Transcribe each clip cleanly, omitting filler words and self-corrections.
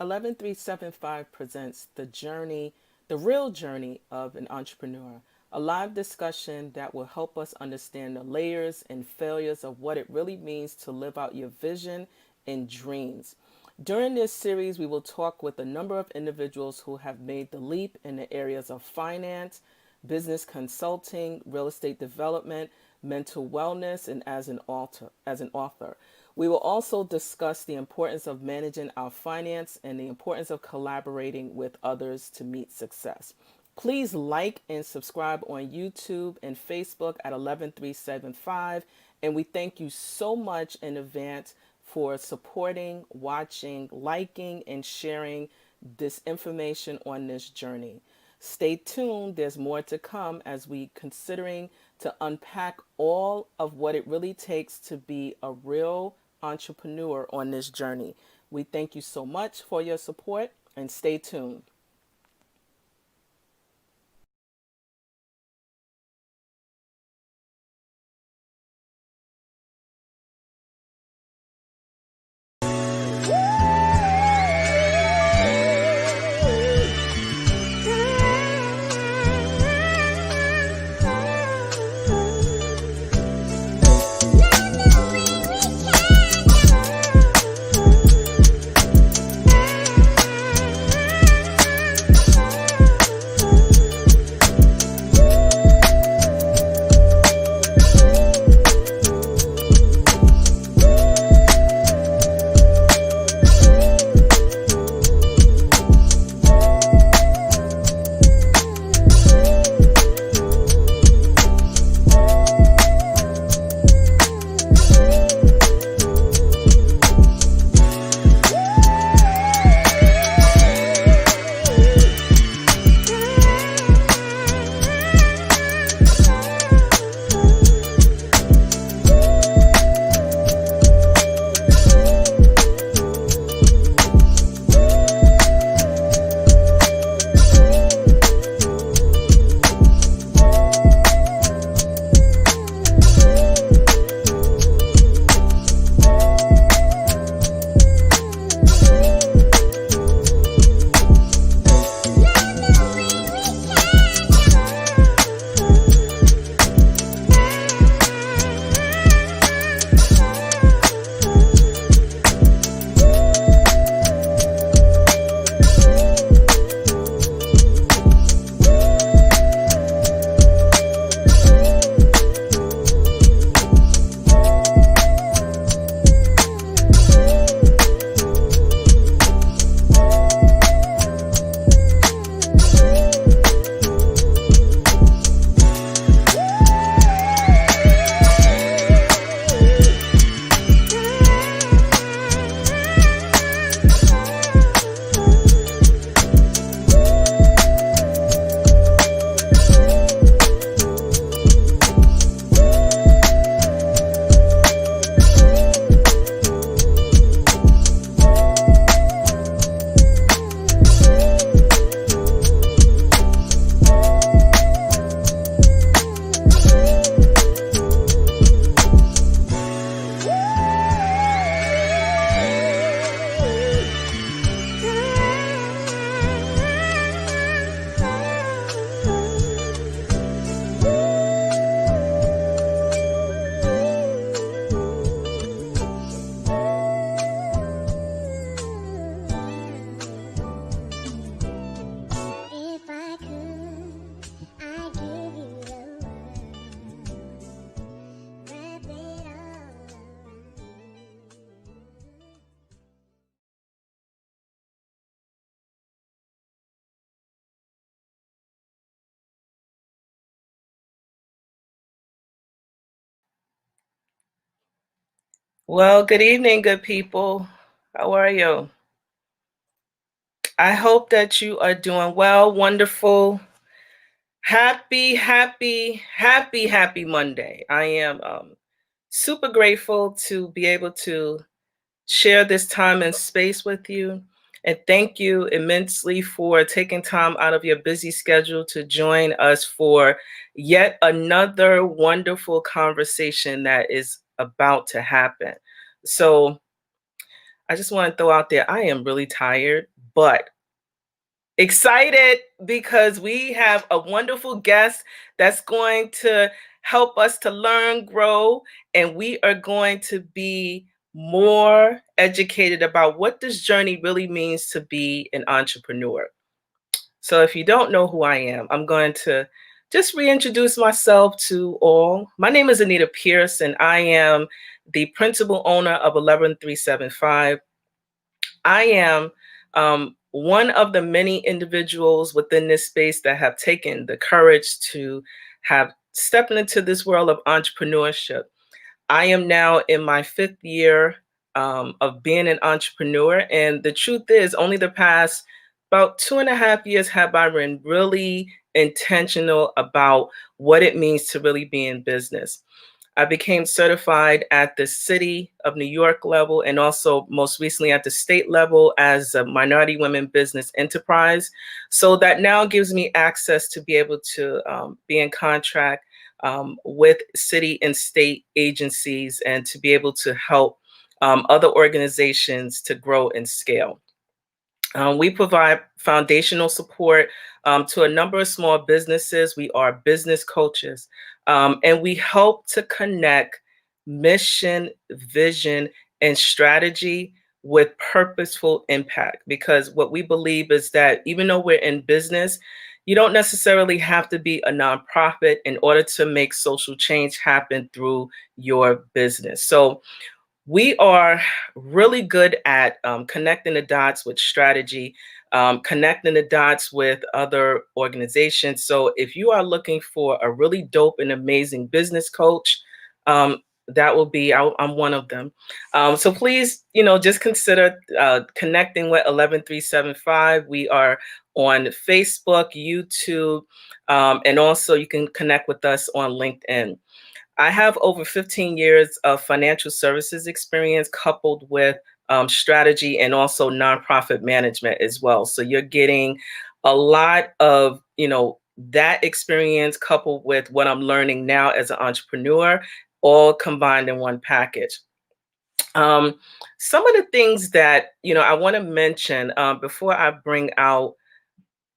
113seven5 presents the real journey of an entrepreneur, a live discussion that will help us understand the layers and failures of what it really means to live out your vision and dreams. During this series, we will talk with a number of individuals who have made the leap in the areas of finance, business consulting, real estate development, mental wellness, and as an author. We will also discuss the importance of managing our finance and the importance of collaborating with others to meet success. Please like and subscribe on YouTube and Facebook at 11375. And we thank you so much in advance for supporting, watching, liking, and sharing this information on this journey. Stay tuned, there's more to come as we considering to unpack all of what it really takes to be a real entrepreneur on this journey. We thank you so much for your support and stay tuned. Well, good evening, good people. How are you? I hope that you are doing well, wonderful. Happy Monday. I am super grateful to be able to share this time and space with you. And thank you immensely for taking time out of your busy schedule to join us for yet another wonderful conversation that is about to happen. So, I just want to throw out there, I am really tired, but excited because we have a wonderful guest that's going to help us to learn, grow, and we are going to be more educated about what this journey really means to be an entrepreneur. So if you don't know who I am, I'm going to just reintroduce myself to all. My name is Anita Pierce, and I am the principal owner of 11375. I am one of the many individuals within this space that have taken the courage to have stepped into this world of entrepreneurship. I am now in my fifth year of being an entrepreneur. And the truth is, only the past about 2.5 years have I been really intentional about what it means to really be in business. I became certified at the City of New York level and also most recently at the state level as a minority women business enterprise. So that now gives me access to be able to be in contract with city and state agencies and to be able to help other organizations to grow and scale. We provide foundational support to a number of small businesses. We are business coaches, and we help to connect mission, vision, and strategy with purposeful impact. Because what we believe is that even though we're in business, you don't necessarily have to be a nonprofit in order to make social change happen through your business. So we are really good at connecting the dots with strategy, connecting the dots with other organizations. So if you are looking for a really dope and amazing business coach, that will be, I'm one of them. So please, just consider connecting with 11375. We are on Facebook, YouTube, and also you can connect with us on LinkedIn. I have over 15 years of financial services experience coupled with strategy and also nonprofit management as well. So you're getting a lot of, that experience coupled with what I'm learning now as an entrepreneur, all combined in one package. Some of the things that, I want to mention before I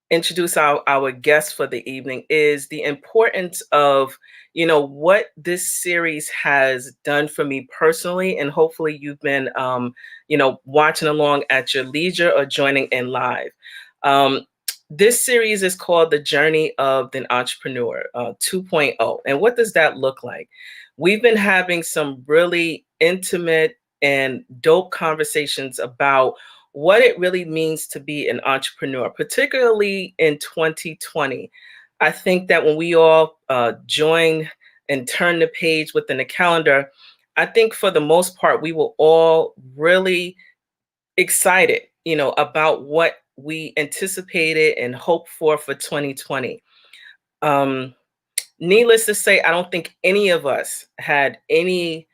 introduce our guest for the evening is the importance of what this series has done for me personally, and hopefully you've been watching along at your leisure or joining in live. This series is called The Journey of an Entrepreneur 2.0. And what does that look like? We've been having some really intimate and dope conversations about what it really means to be an entrepreneur, particularly in 2020. I think that when we all join and turn the page within the calendar, I think for the most part, we were all really excited, about what we anticipated and hoped for 2020. Needless to say, I don't think any of us had any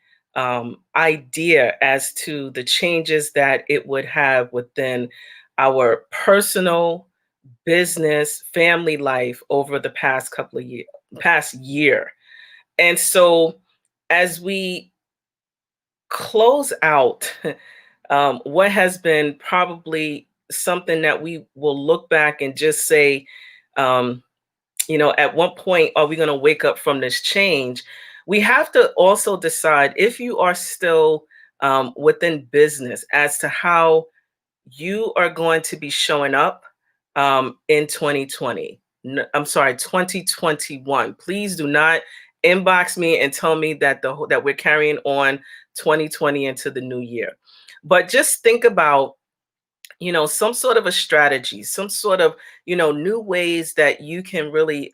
idea as to the changes that it would have within our personal, business, family life over the past couple of years, past year. And so, as we close out what has been probably something that we will look back and just say, at what point are we going to wake up from this change? We have to also decide if you are still within business as to how you are going to be showing up in 2020. I'm sorry, 2021. Please do not inbox me and tell me that that we're carrying on 2020 into the new year. But just think about some sort of a strategy, some sort of, new ways that you can really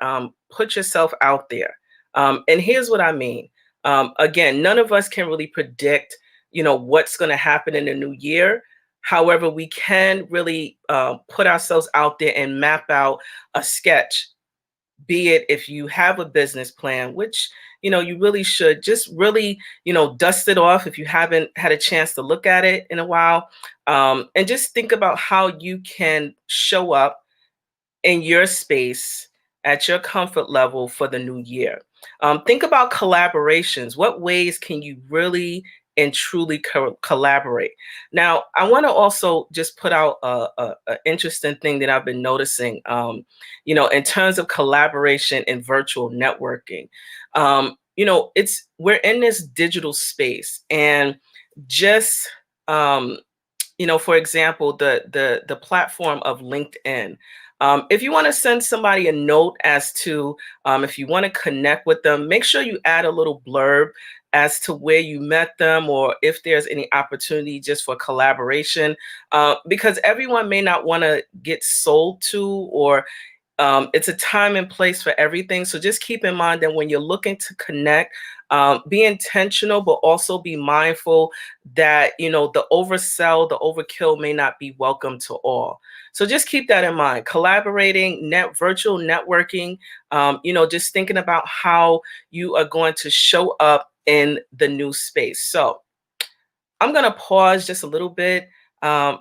put yourself out there. And here's what I mean. Again, none of us can really predict, what's going to happen in the new year. However, we can really put ourselves out there and map out a sketch, be it if you have a business plan, which you really should just really dust it off if you haven't had a chance to look at it in a while, and just think about how you can show up in your space at your comfort level for the new year. Think about collaborations. What ways can you really and truly collaborate. Now, I want to also just put out a interesting thing that I've been noticing, in terms of collaboration and virtual networking. We're in this digital space, and just for example, the platform of LinkedIn. If you want to send somebody a note as to if you want to connect with them, make sure you add a little blurb as to where you met them or if there's any opportunity just for collaboration, because everyone may not want to get sold to, or it's a time and place for everything. So just keep in mind that when you're looking to connect, be intentional, but also be mindful that, the oversell, the overkill may not be welcome to all. So just keep that in mind. Collaborating, virtual networking, just thinking about how you are going to show up in the new space. So I'm going to pause just a little bit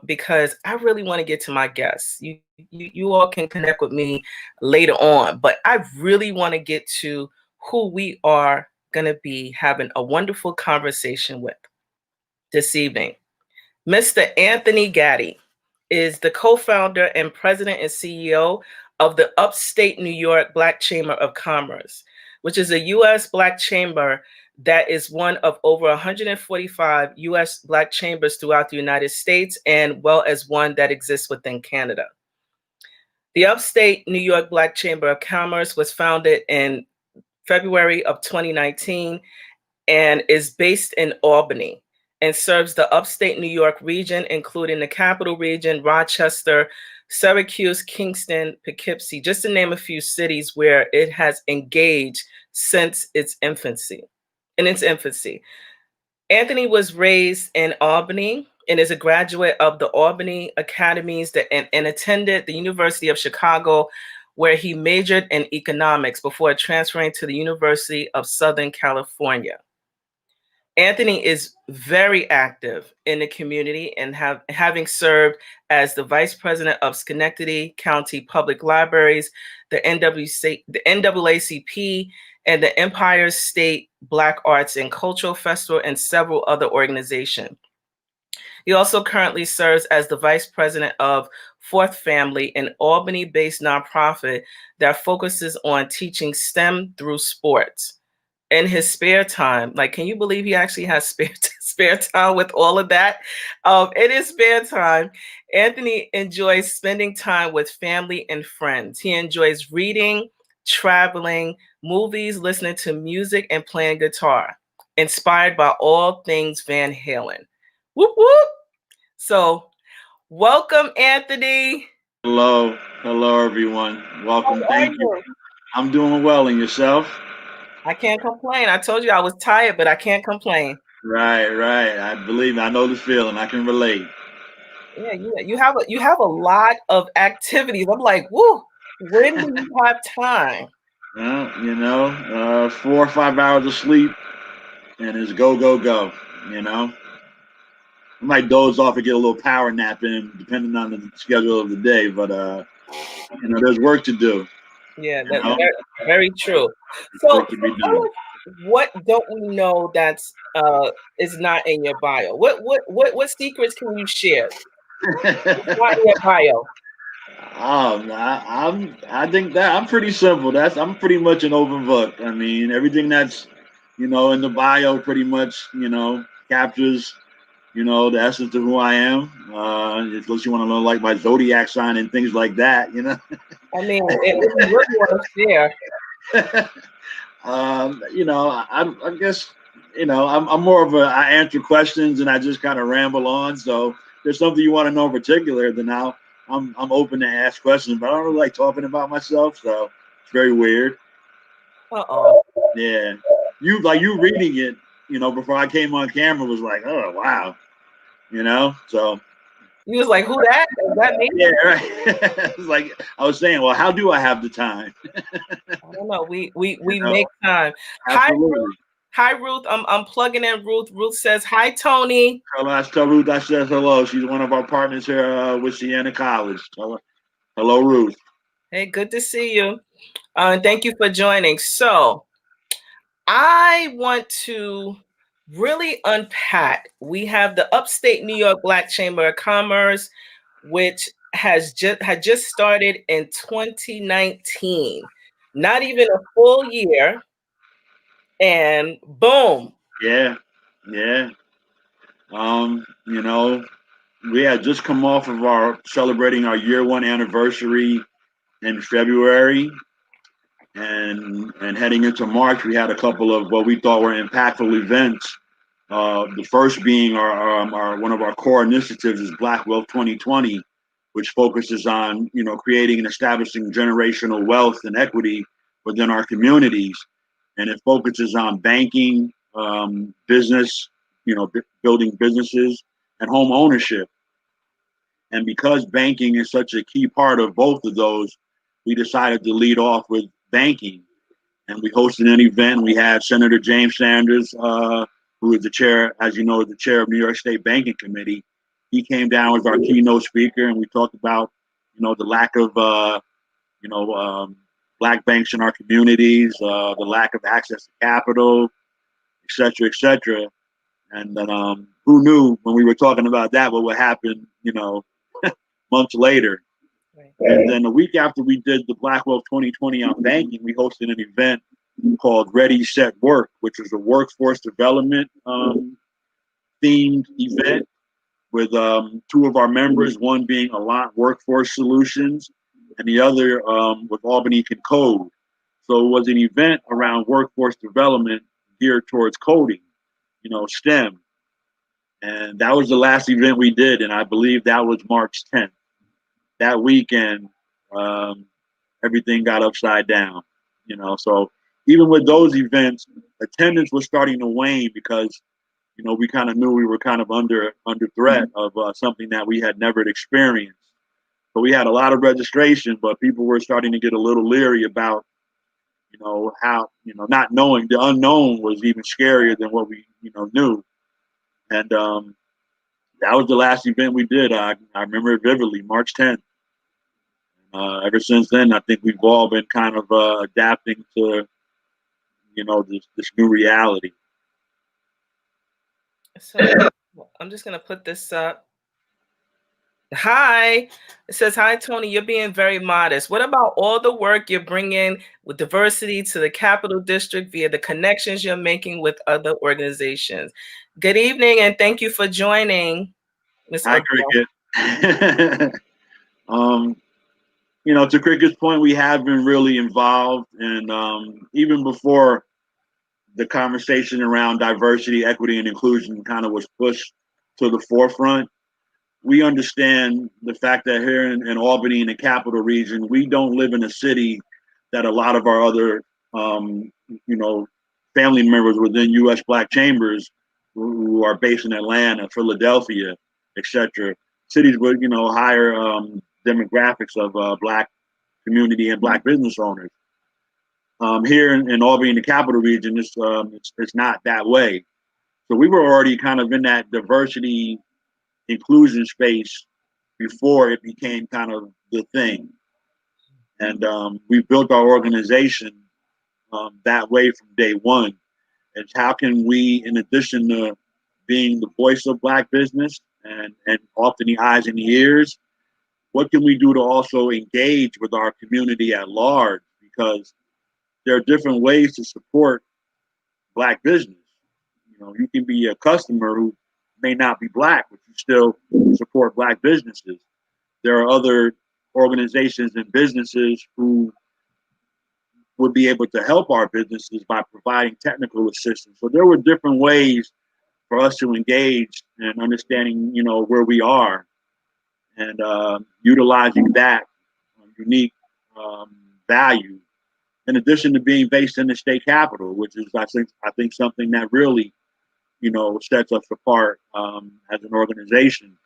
because I really want to get to my guests. You all can connect with me later on, but I really want to get to who we are going to be having a wonderful conversation with this evening. Mr. Anthony Gaddy is the co-founder and president and CEO of the Upstate New York Black Chamber of Commerce, which is a U.S. Black chamber that is one of over 145 U.S. Black chambers throughout the United States, and well as one that exists within Canada. The Upstate New York Black Chamber of Commerce was founded in February of 2019 and is based in Albany and serves the upstate New York region, including the capital region, Rochester, Syracuse, Kingston, Poughkeepsie, just to name a few cities where it has engaged since its infancy. Anthony was raised in Albany and is a graduate of the Albany Academies and attended the University of Chicago, where he majored in economics before transferring to the University of Southern California. Anthony is very active in the community and having served as the vice president of Schenectady County Public Libraries, the NAACP, and the Empire State Black Arts and Cultural Festival, and several other organizations. He also currently serves as the vice president of Fourth Family, an Albany-based nonprofit that focuses on teaching STEM through sports. In his spare time, like, can you believe he actually has spare time with all of that? In his spare time, Anthony enjoys spending time with family and friends. He enjoys reading, traveling, movies, listening to music, and playing guitar, inspired by all things Van Halen. Whoop, whoop. So welcome, Anthony. Hello, everyone. Welcome. Thank you. I'm doing well, and yourself? I can't complain. I told you I was tired, but I can't complain. Right. I believe me. I know the feeling. I can relate. Yeah, you have a lot of activities. I'm like, woo, when do you have time? Well, 4 or 5 hours of sleep, and it's go, go, go. You know, I might doze off and get a little power nap in, depending on the schedule of the day. But there's work to do. Yeah, that's very true. So Work to be done. what don't we know that's is not in your bio? What secrets can you share? It's not in your bio. I think that I'm pretty simple. I'm pretty much an open book. I mean, everything that's in the bio pretty much captures the essence of who I am. Unless you want to know like my zodiac sign and things like that. I mean, if you really want to share. I guess I'm more of I answer questions and I just kind of ramble on. So if there's something you want to know in particular, then I'm open to ask questions. But I don't really like talking about myself, so it's very weird. Yeah, you reading it, before I came on camera was like, oh wow, so. You was like, who that? Is that me? Yeah, right. It's like I was saying, well, how do I have the time? I don't know. We make time. Absolutely. Hi, Ruth. I'm plugging in Ruth. Ruth says, hi, Tony. Tell Ruth I said hello. She's one of our partners here with Siena College. Hello, Ruth. Hey, good to see you. Thank you for joining. So I want to really unpack. We have the Upstate New York Black Chamber of Commerce, which had just started in 2019. Not even a full year, and boom. Yeah, yeah. You know, we had just come off of our celebrating our year one anniversary in February, and heading into March, we had a couple of what we thought were impactful events. The first being our one of our core initiatives is Black Wealth 2020, which focuses on creating and establishing generational wealth and equity within our communities, and it focuses on banking, business, building businesses, and home ownership. And because banking is such a key part of both of those, we decided to lead off with banking, and we hosted an event. We had Senator James Sanders, who is the chair, as you know, the chair of New York State Banking Committee. He came down as our keynote speaker, and we talked about, the lack of, you know, um, black banks in our communities, the lack of access to capital, et cetera, et cetera. And then, who knew when we were talking about that, what would happen, months later. Right. And then a week after we did the Black Wealth 2020 on banking, we hosted an event called Ready, Set, Work, which was a workforce development themed event with two of our members, one being Alliant Workforce Solutions and the other with Albany Can Code. So it was an event around workforce development geared towards coding, STEM. And that was the last event we did, and I believe that was March 10th. That weekend, um, everything got upside down, So even with those events, attendance was starting to wane because we kind of knew we were kind of under threat of something that we had never experienced. So we had a lot of registration, but people were starting to get a little leery about how not knowing. The unknown was even scarier than what we knew. And that was the last event we did. I remember it vividly, March 10th. Ever since then, I think we've all been kind of adapting to, this new reality. So I'm just going to put this up. Hi. It says, hi, Tony, you're being very modest. What about all the work you're bringing with diversity to the Capital District via the connections you're making with other organizations? Good evening, and thank you for joining, Ms. Hi, Cricket. To Cricket's point, we have been really involved, and even before the conversation around diversity, equity, and inclusion kind of was pushed to the forefront, we understand the fact that here in Albany, in the capital region, we don't live in a city that a lot of our other, family members within U.S. Black Chambers who are based in Atlanta, Philadelphia, etc. Cities with, higher demographics of Black community and Black business owners. Here in Albany, in the capital region, it's not that way. So we were already kind of in that diversity inclusion space before it became kind of the thing. And we built our organization that way from day one. It's how can we, in addition to being the voice of Black business and often the eyes and the ears, what can we do to also engage with our community at large? Because there are different ways to support Black business. You can be a customer who may not be Black, but you still support Black businesses. There are other organizations and businesses who would be able to help our businesses by providing technical assistance. So there were different ways for us to engage and understanding, where we are, and utilizing that unique value. In addition to being based in the state capital, which is I think something that really sets us apart as an organization.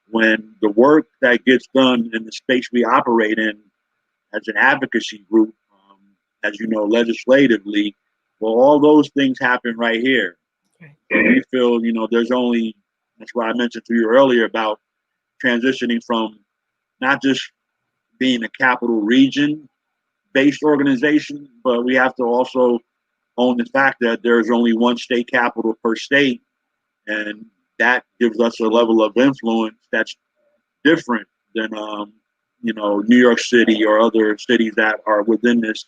When the work that gets done in the space we operate in as an advocacy group, as you know, legislatively, well, all those things happen right here. Okay. And we feel, there's only, that's why I mentioned to you earlier about transitioning from not just being a capital region based organization, but we have to also own the fact that there's only one state capital per state, and that gives us a level of influence that's different than New York City or other cities that are within this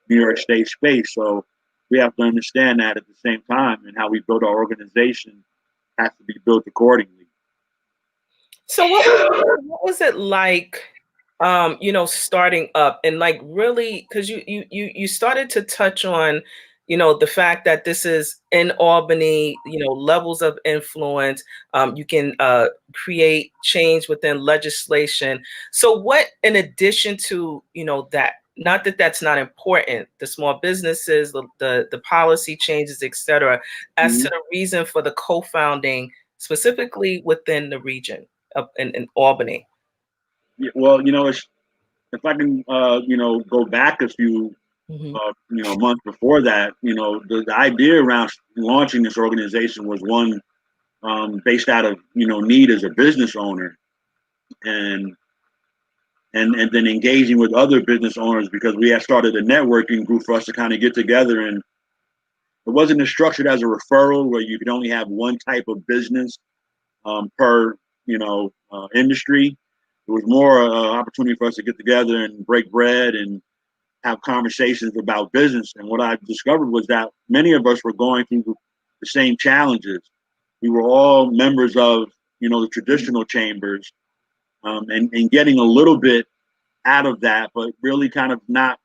New York State space. So we have to understand that at the same time, and how we build our organization has to be built accordingly. So what was it like, starting up and like really, because you started to touch on, the fact that this is in Albany, levels of influence. You can create change within legislation. So what, in addition to, that, not that that's not important, the small businesses, the policy changes, et cetera, as Mm-hmm. to the reason for the co-founding specifically within the region up in Albany. Yeah, well, if I can, go back a few, Hmm. months before that, the idea around launching this organization was one based out of need as a business owner, and and then engaging with other business owners because we had started a networking group for us to kind of get together, and it wasn't structured as a referral where you could only have one type of business per industry. It was more opportunity for us to get together and break bread and have conversations about business. And what I discovered was that many of us were going through the same challenges. We were all members of the traditional chambers, and getting a little bit out of that, but really kind of not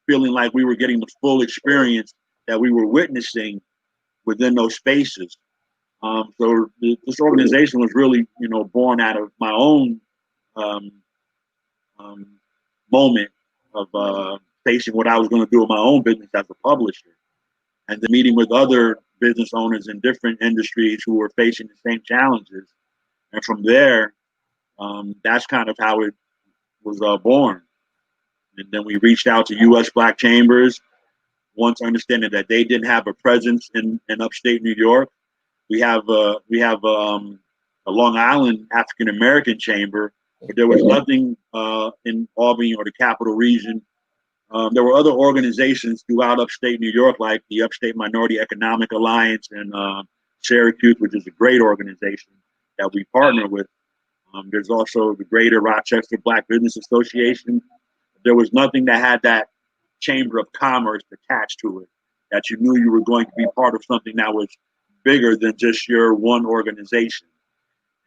feeling like we were getting the full experience that we were witnessing within those spaces. So this organization was really, born out of my own um, um, moment of facing what I was going to do with my own business as a publisher, and then meeting with other business owners in different industries who were facing the same challenges. And from there, that's kind of how it was born. And then we reached out to U.S. Black Chambers, once understanding that they didn't have a presence in upstate New York. We have a Long Island African American chamber, but there was nothing in Albany or the capital region. There were other organizations throughout upstate New York, like the Upstate Minority Economic Alliance in Syracuse, which is a great organization that we partner with. There's also the Greater Rochester Black Business Association. There was nothing that had that chamber of commerce attached to it, that you knew you were going to be part of something that was bigger than just your one organization.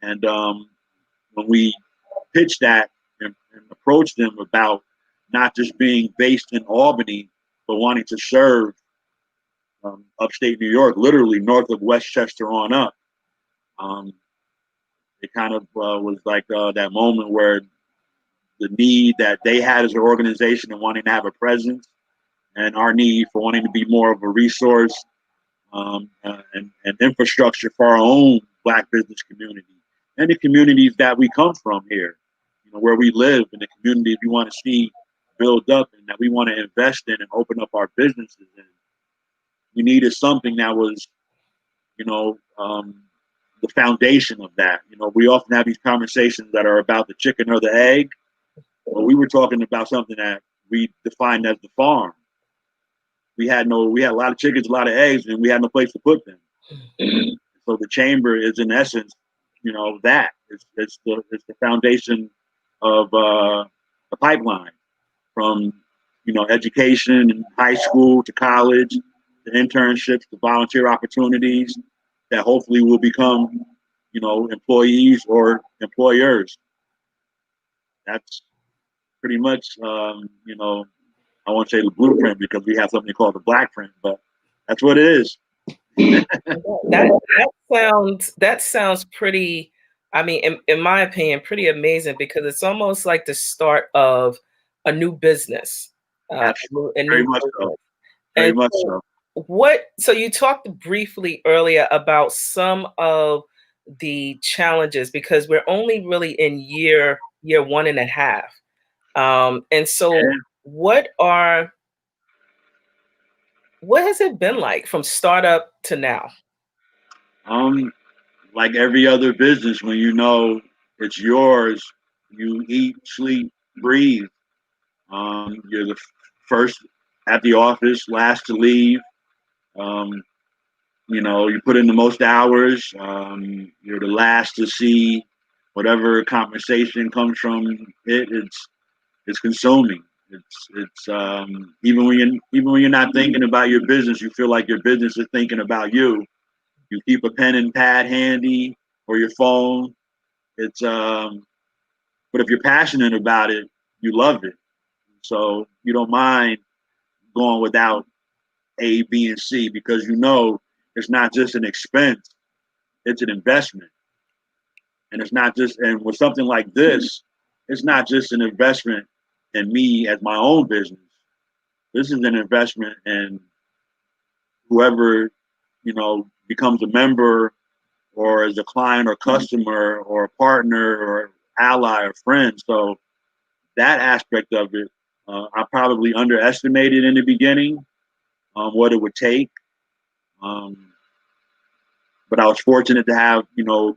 And when we pitched that and approached them about not just being based in Albany, but wanting to serve upstate New York, literally north of Westchester on up, um, it kind of was like that moment where the need that they had as an organization and wanting to have a presence, and our need for wanting to be more of a resource and infrastructure for our own Black business community and the communities that we come from here, where we live, and the communities we want to see build up and that we want to invest in and open up our businesses in. We needed something that was, you know, um, the foundation of that. We often have these conversations that are about the chicken or the egg. Well, we were talking about something that we defined as the farm. We had a lot of chickens, a lot of eggs, and we had no place to put them. So the chamber is in essence, that it's the foundation of the pipeline from education and high school to college, to internships, to volunteer opportunities that hopefully will become employees or employers. That's pretty much I won't say the blueprint because we have something called the black print, but that's what it is. That sounds pretty, I mean, in my opinion, pretty amazing, because it's almost like the start of a new business, a Very new much so. business. Very And much so so. so you talked briefly earlier about some of the challenges, because we're only really in year one and a half. And so Yeah. what has it been like from startup to now? Like every other business, when it's yours, you eat, sleep, breathe. You're the first at the office, last to leave. Um, you put in the most hours. You're the last to see whatever compensation comes from it. It's consuming. It's even when you're not thinking about your business, you feel like your business is thinking about you. You keep a pen and pad handy or your phone. But if you're passionate about it, you love it. So you don't mind going without A, B, and C because it's not just an expense, it's an investment. And it's not just, and with something like this, it's not just an investment in me as my own business. This is an investment in whoever, becomes a member or as a client or customer or a partner or ally or friend. So that aspect of it, I probably underestimated in the beginning what it would take. Um, but I was fortunate to have, two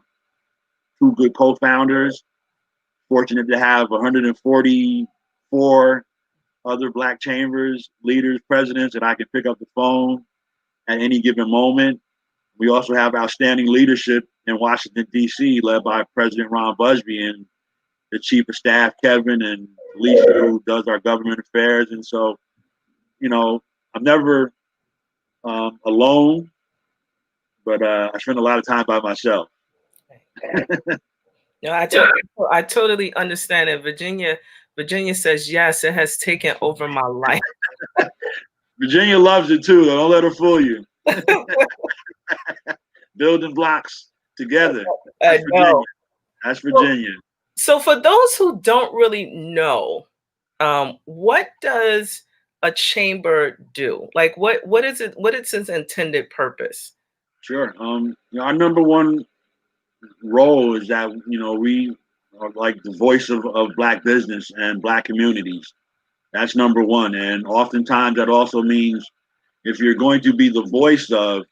good co-founders, fortunate to have 144 other Black chambers, leaders, presidents that I can pick up the phone at any given moment. We also have outstanding leadership in Washington, D.C., led by President Ron Busby and the Chief of Staff, Kevin, and Alicia, who does our government affairs. And so, I'm never alone, but I spend a lot of time by myself. No, I totally understand it. Virginia says, yes, it has taken over my life. Virginia loves it too. Don't let her fool you. Building blocks together. That's Virginia. That's Virginia. So for those who don't really know, what does a chamber do? Like what is it? What is its intended purpose? Sure. Our number one role is that we are like the voice of Black business and Black communities. That's number one. And oftentimes that also means if you're going to be the voice of,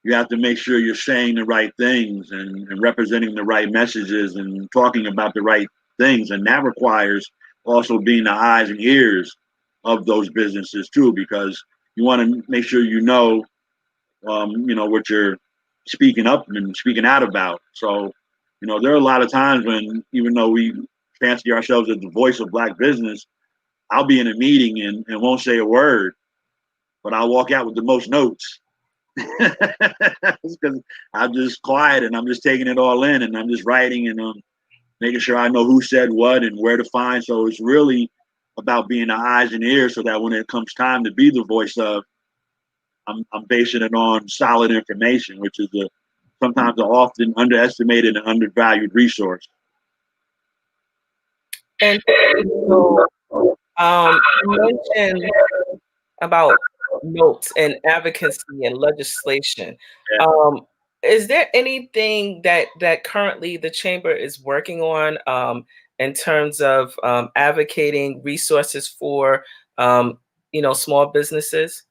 you have to make sure you're saying the right things and representing the right messages and talking about the right things. And that requires also being the eyes and ears of those businesses too, because you want to make sure what you're speaking up and speaking out about. So, there are a lot of times when, even though we fancy ourselves as the voice of Black business, I'll be in a meeting and won't say a word, but I'll walk out with the most notes because I'm just quiet and I'm just taking it all in and I'm just writing and making sure I know who said what and where to find. So it's really about being the eyes and ears so that when it comes time to be the voice of, I'm basing it on solid information, which is sometimes an often underestimated and undervalued resource. And so you mentioned about notes and advocacy and legislation. Yeah. Is there anything that currently the chamber is working on in terms of advocating resources for small businesses?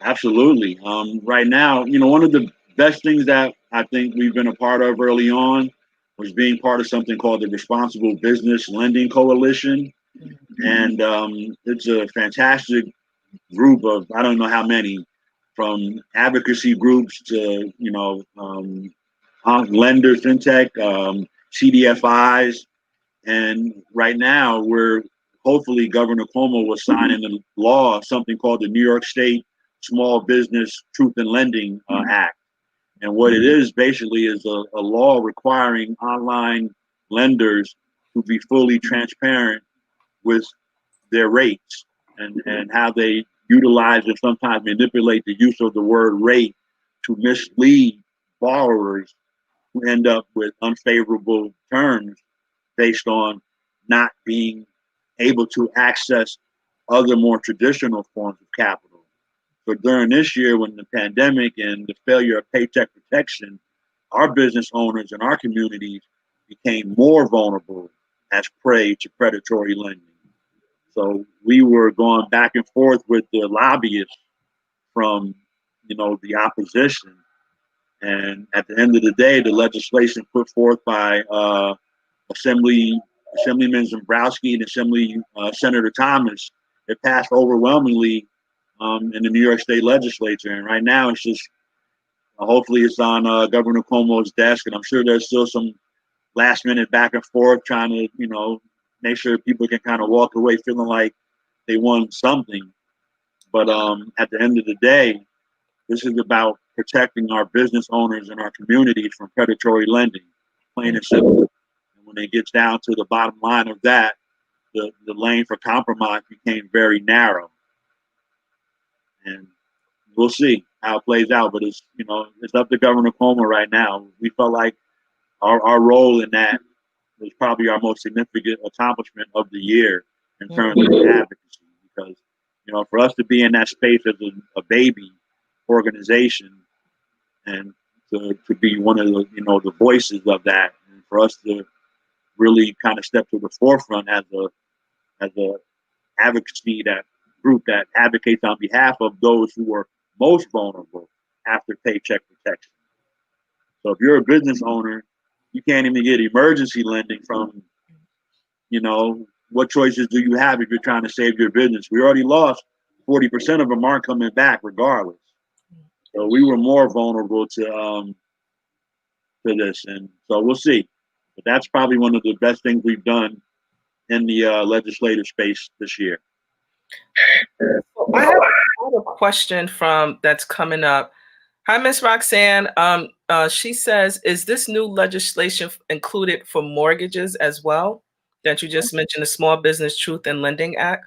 Absolutely. Right now, one of the best things that I think we've been a part of early on was being part of something called the Responsible Business Lending Coalition. And it's a fantastic group of, I don't know how many, from advocacy groups to, lenders, fintech, CDFIs. And right now, hopefully Governor Cuomo will sign into law something called the New York State Small Business Truth in Lending Act. And what it is basically is a law requiring online lenders to be fully transparent with their rates and how they utilize and sometimes manipulate the use of the word rate to mislead borrowers who end up with unfavorable terms based on not being able to access other more traditional forms of capital. So during this year, when the pandemic and the failure of paycheck protection, our business owners in our communities became more vulnerable as prey to predatory lending. So we were going back and forth with the lobbyists from, the opposition. And at the end of the day, the legislation put forth by Assemblyman Zembrowski and Senator Thomas, it passed overwhelmingly in the New York State Legislature. And right now, it's just hopefully it's on Governor Cuomo's desk, and I'm sure there's still some last minute back and forth trying to, make sure people can kind of walk away feeling like they won something. But at the end of the day, this is about protecting our business owners and our communities from predatory lending, plain and simple. And when it gets down to the bottom line of that, the lane for compromise became very narrow. And we'll see how it plays out. But it's up to Governor Cuomo right now. We felt like our role in that was probably our most significant accomplishment of the year in terms of advocacy, because for us to be in that space as a baby organization and to be one of the voices of that, and for us to really kind of step to the forefront as a advocacy that group that advocates on behalf of those who are most vulnerable after paycheck protection. So if you're a business owner, you can't even get emergency lending from, what choices do you have if you're trying to save your business? We already lost 40% of them aren't coming back regardless. So we were more vulnerable to this, and so we'll see. But that's probably one of the best things we've done in the legislative space this year. I have a question that's coming up. Hi, Miss Roxanne. She says, is this new legislation included for mortgages as well? That you just mentioned, the Small Business Truth in Lending Act?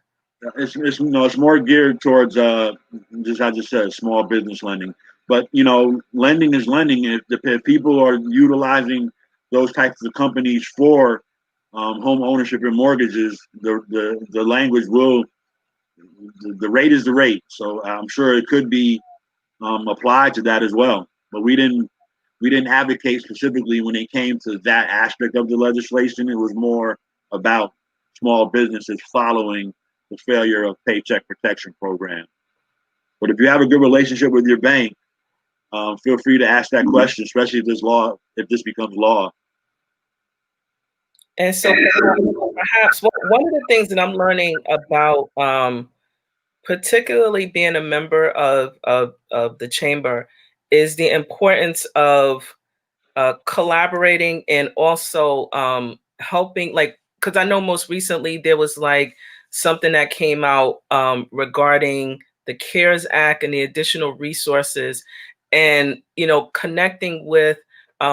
It's more geared towards just I just said small business lending. But lending is lending. If people are utilizing those types of companies for home ownership and mortgages, the language will the rate is the rate. So I'm sure it could be applied to that as well. But we didn't advocate specifically when it came to that aspect of the legislation. It was more about small businesses following the failure of paycheck protection program. But if you have a good relationship with your bank, feel free to ask that question, especially if this becomes law. And so perhaps one of the things that I'm learning about, particularly being a member of the chamber, is the importance of collaborating and also helping, because I know most recently there was something that came out regarding the CARES Act and the additional resources, and connecting with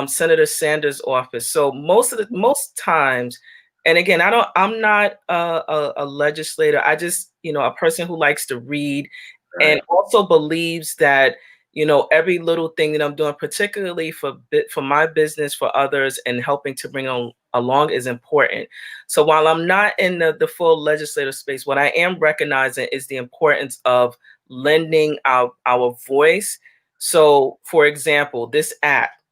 Senator Sanders' office. So most times, and again, I'm not a legislator. I just a person who likes to read, and also believes that every little thing that I'm doing, particularly for my business, for others, and helping to bring along is important. So while I'm not in the full legislative space, what I am recognizing is the importance of lending our voice. So, for example, this act,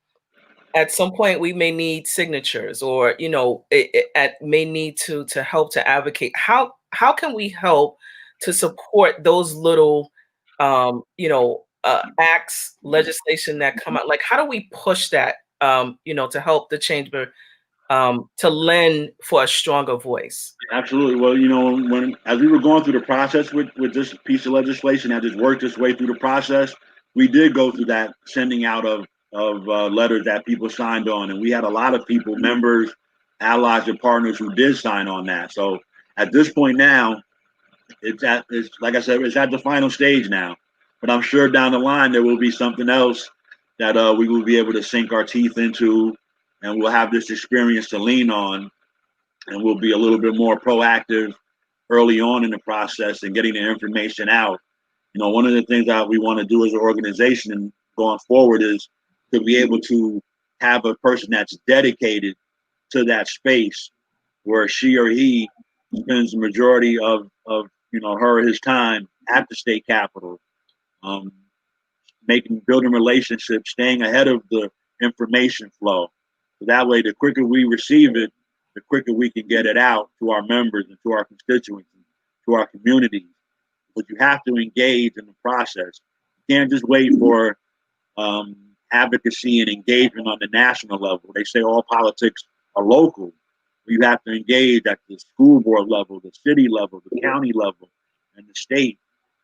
at some point we may need signatures, or it may need to help to advocate. How can we help to support those little acts, legislation that come out? How do we push that to help the chamber to lend for a stronger voice? Absolutely. Well, as we were going through the process with this piece of legislation, as it worked its way through the process, we did go through that sending out of letters that people signed on, and we had a lot of people, members, allies, and partners who did sign on that. So at this point now, it's like I said, it's at the final stage now. But I'm sure down the line there will be something else that we will be able to sink our teeth into, and we'll have this experience to lean on, and we'll be a little bit more proactive early on in the process and getting the information out. One of the things that we want to do as an organization and going forward is to be able to have a person that's dedicated to that space, where she or he spends the majority of her or his time at the state capitol, building relationships, staying ahead of the information flow. So that way, the quicker we receive it, the quicker we can get it out to our members and to our constituents, and to our communities. But you have to engage in the process. You can't just wait for advocacy and engagement on the national level. They say all politics are local. You have to engage at the school board level, the city level, the county level, and the state.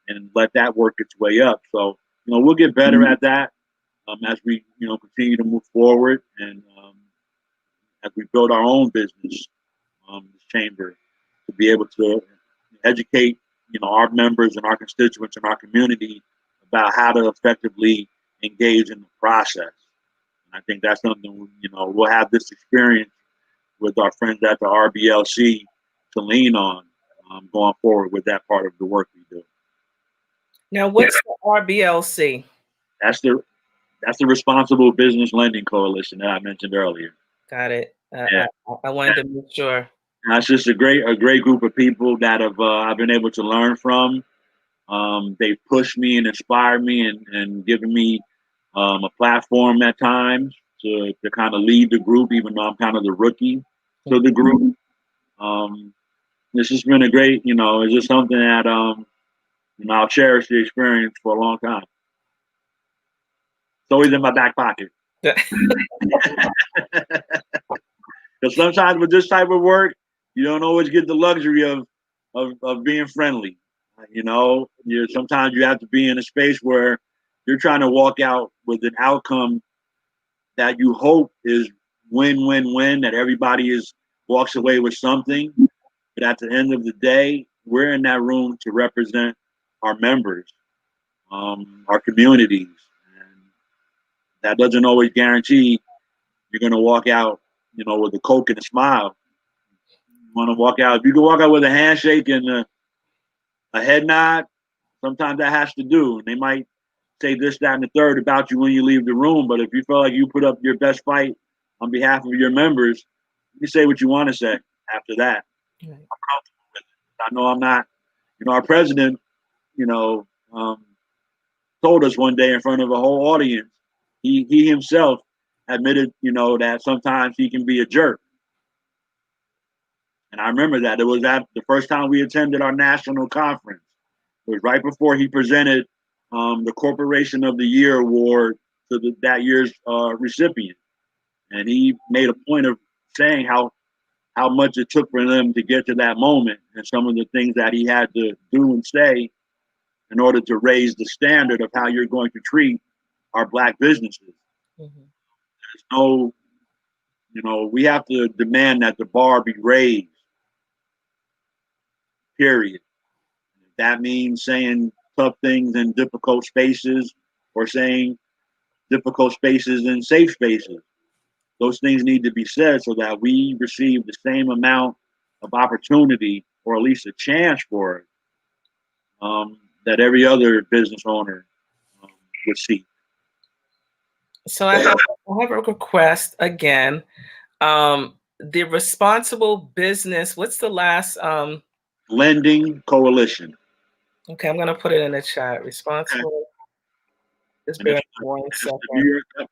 and let that work its way up. So, we'll get better at that as we, continue to move forward and as we build our own business, this chamber, to be able to educate, our members and our constituents and our community about how to effectively engage in the process. And I think that's something, we'll have this experience with our friends at the RBLC to lean on going forward with that part of the work we do. Now, what's the RBLC? That's the Responsible Business Lending Coalition that I mentioned earlier. Got it. Yeah. I wanted to make sure. That's just a great group of people that I've been able to learn from. They pushed me and inspired me and given me a platform at times to kind of lead the group, even though I'm kind of the rookie to the group. This has been a great, it's just something that I'll cherish the experience for a long time. It's always in my back pocket. Because sometimes with this type of work, you don't always get the luxury of being friendly. Sometimes you have to be in a space where you're trying to walk out with an outcome that you hope is win-win-win, that everybody walks away with something. But at the end of the day, we're in that room to represent our members, our communities. And that doesn't always guarantee you're going to walk out, with a Coke and a smile. You want to walk out. If you can walk out with a handshake and a head nod, sometimes that has to do. And they might say this, that, and the third about you when you leave the room. But if you feel like you put up your best fight on behalf of your members, you say what you want to say after that. Right. I'm comfortable with it. I know I'm not, our president, told us one day in front of a whole audience, he himself admitted, that sometimes he can be a jerk. And I remember that. It was at the first time we attended our national conference. It was right before he presented the Corporation of the Year award to that year's recipient. And he made a point of saying how much it took for them to get to that moment and some of the things that he had to do and say in order to raise the standard of how you're going to treat our Black businesses. Mm-hmm. There's no, we have to demand that the bar be raised, period. If that means saying tough things in difficult spaces or saying difficult spaces in safe spaces. Those things need to be said so that we receive the same amount of opportunity, or at least a chance for it, that every other business owner would see. So I have a request again. The Responsible Business, what's the last? Lending Coalition. Okay, I'm going to put it in the chat. Responsible. Okay. Just bear with 1 second.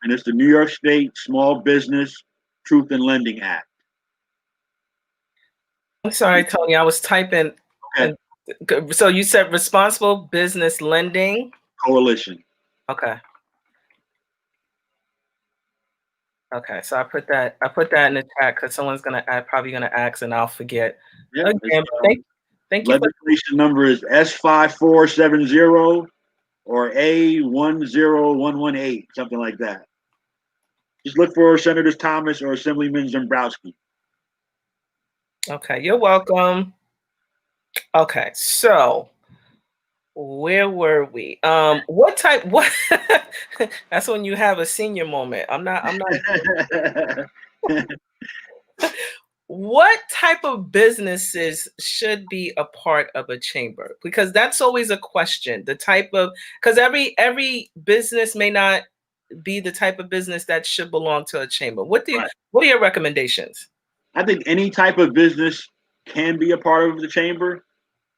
And it's the New York State Small Business Truth in Lending Act. I'm sorry, Tony. I was typing. Okay. So you said Responsible Business Lending Coalition. Okay. Okay, so I put that in the chat because someone's probably gonna ask and I'll forget. Yeah, again, thank you. Legislation number is S5470 or A10118, something like that. Just look for Senators Thomas or Assemblyman Zembrowski. Okay, you're welcome. Okay, so where were we? What that's when you have a senior moment. I'm not What type of businesses should be a part of a chamber? Because that's always a question. The type of, because every business may not be the type of business that should belong to a chamber. What are your recommendations? I think any type of business can be a part of the chamber,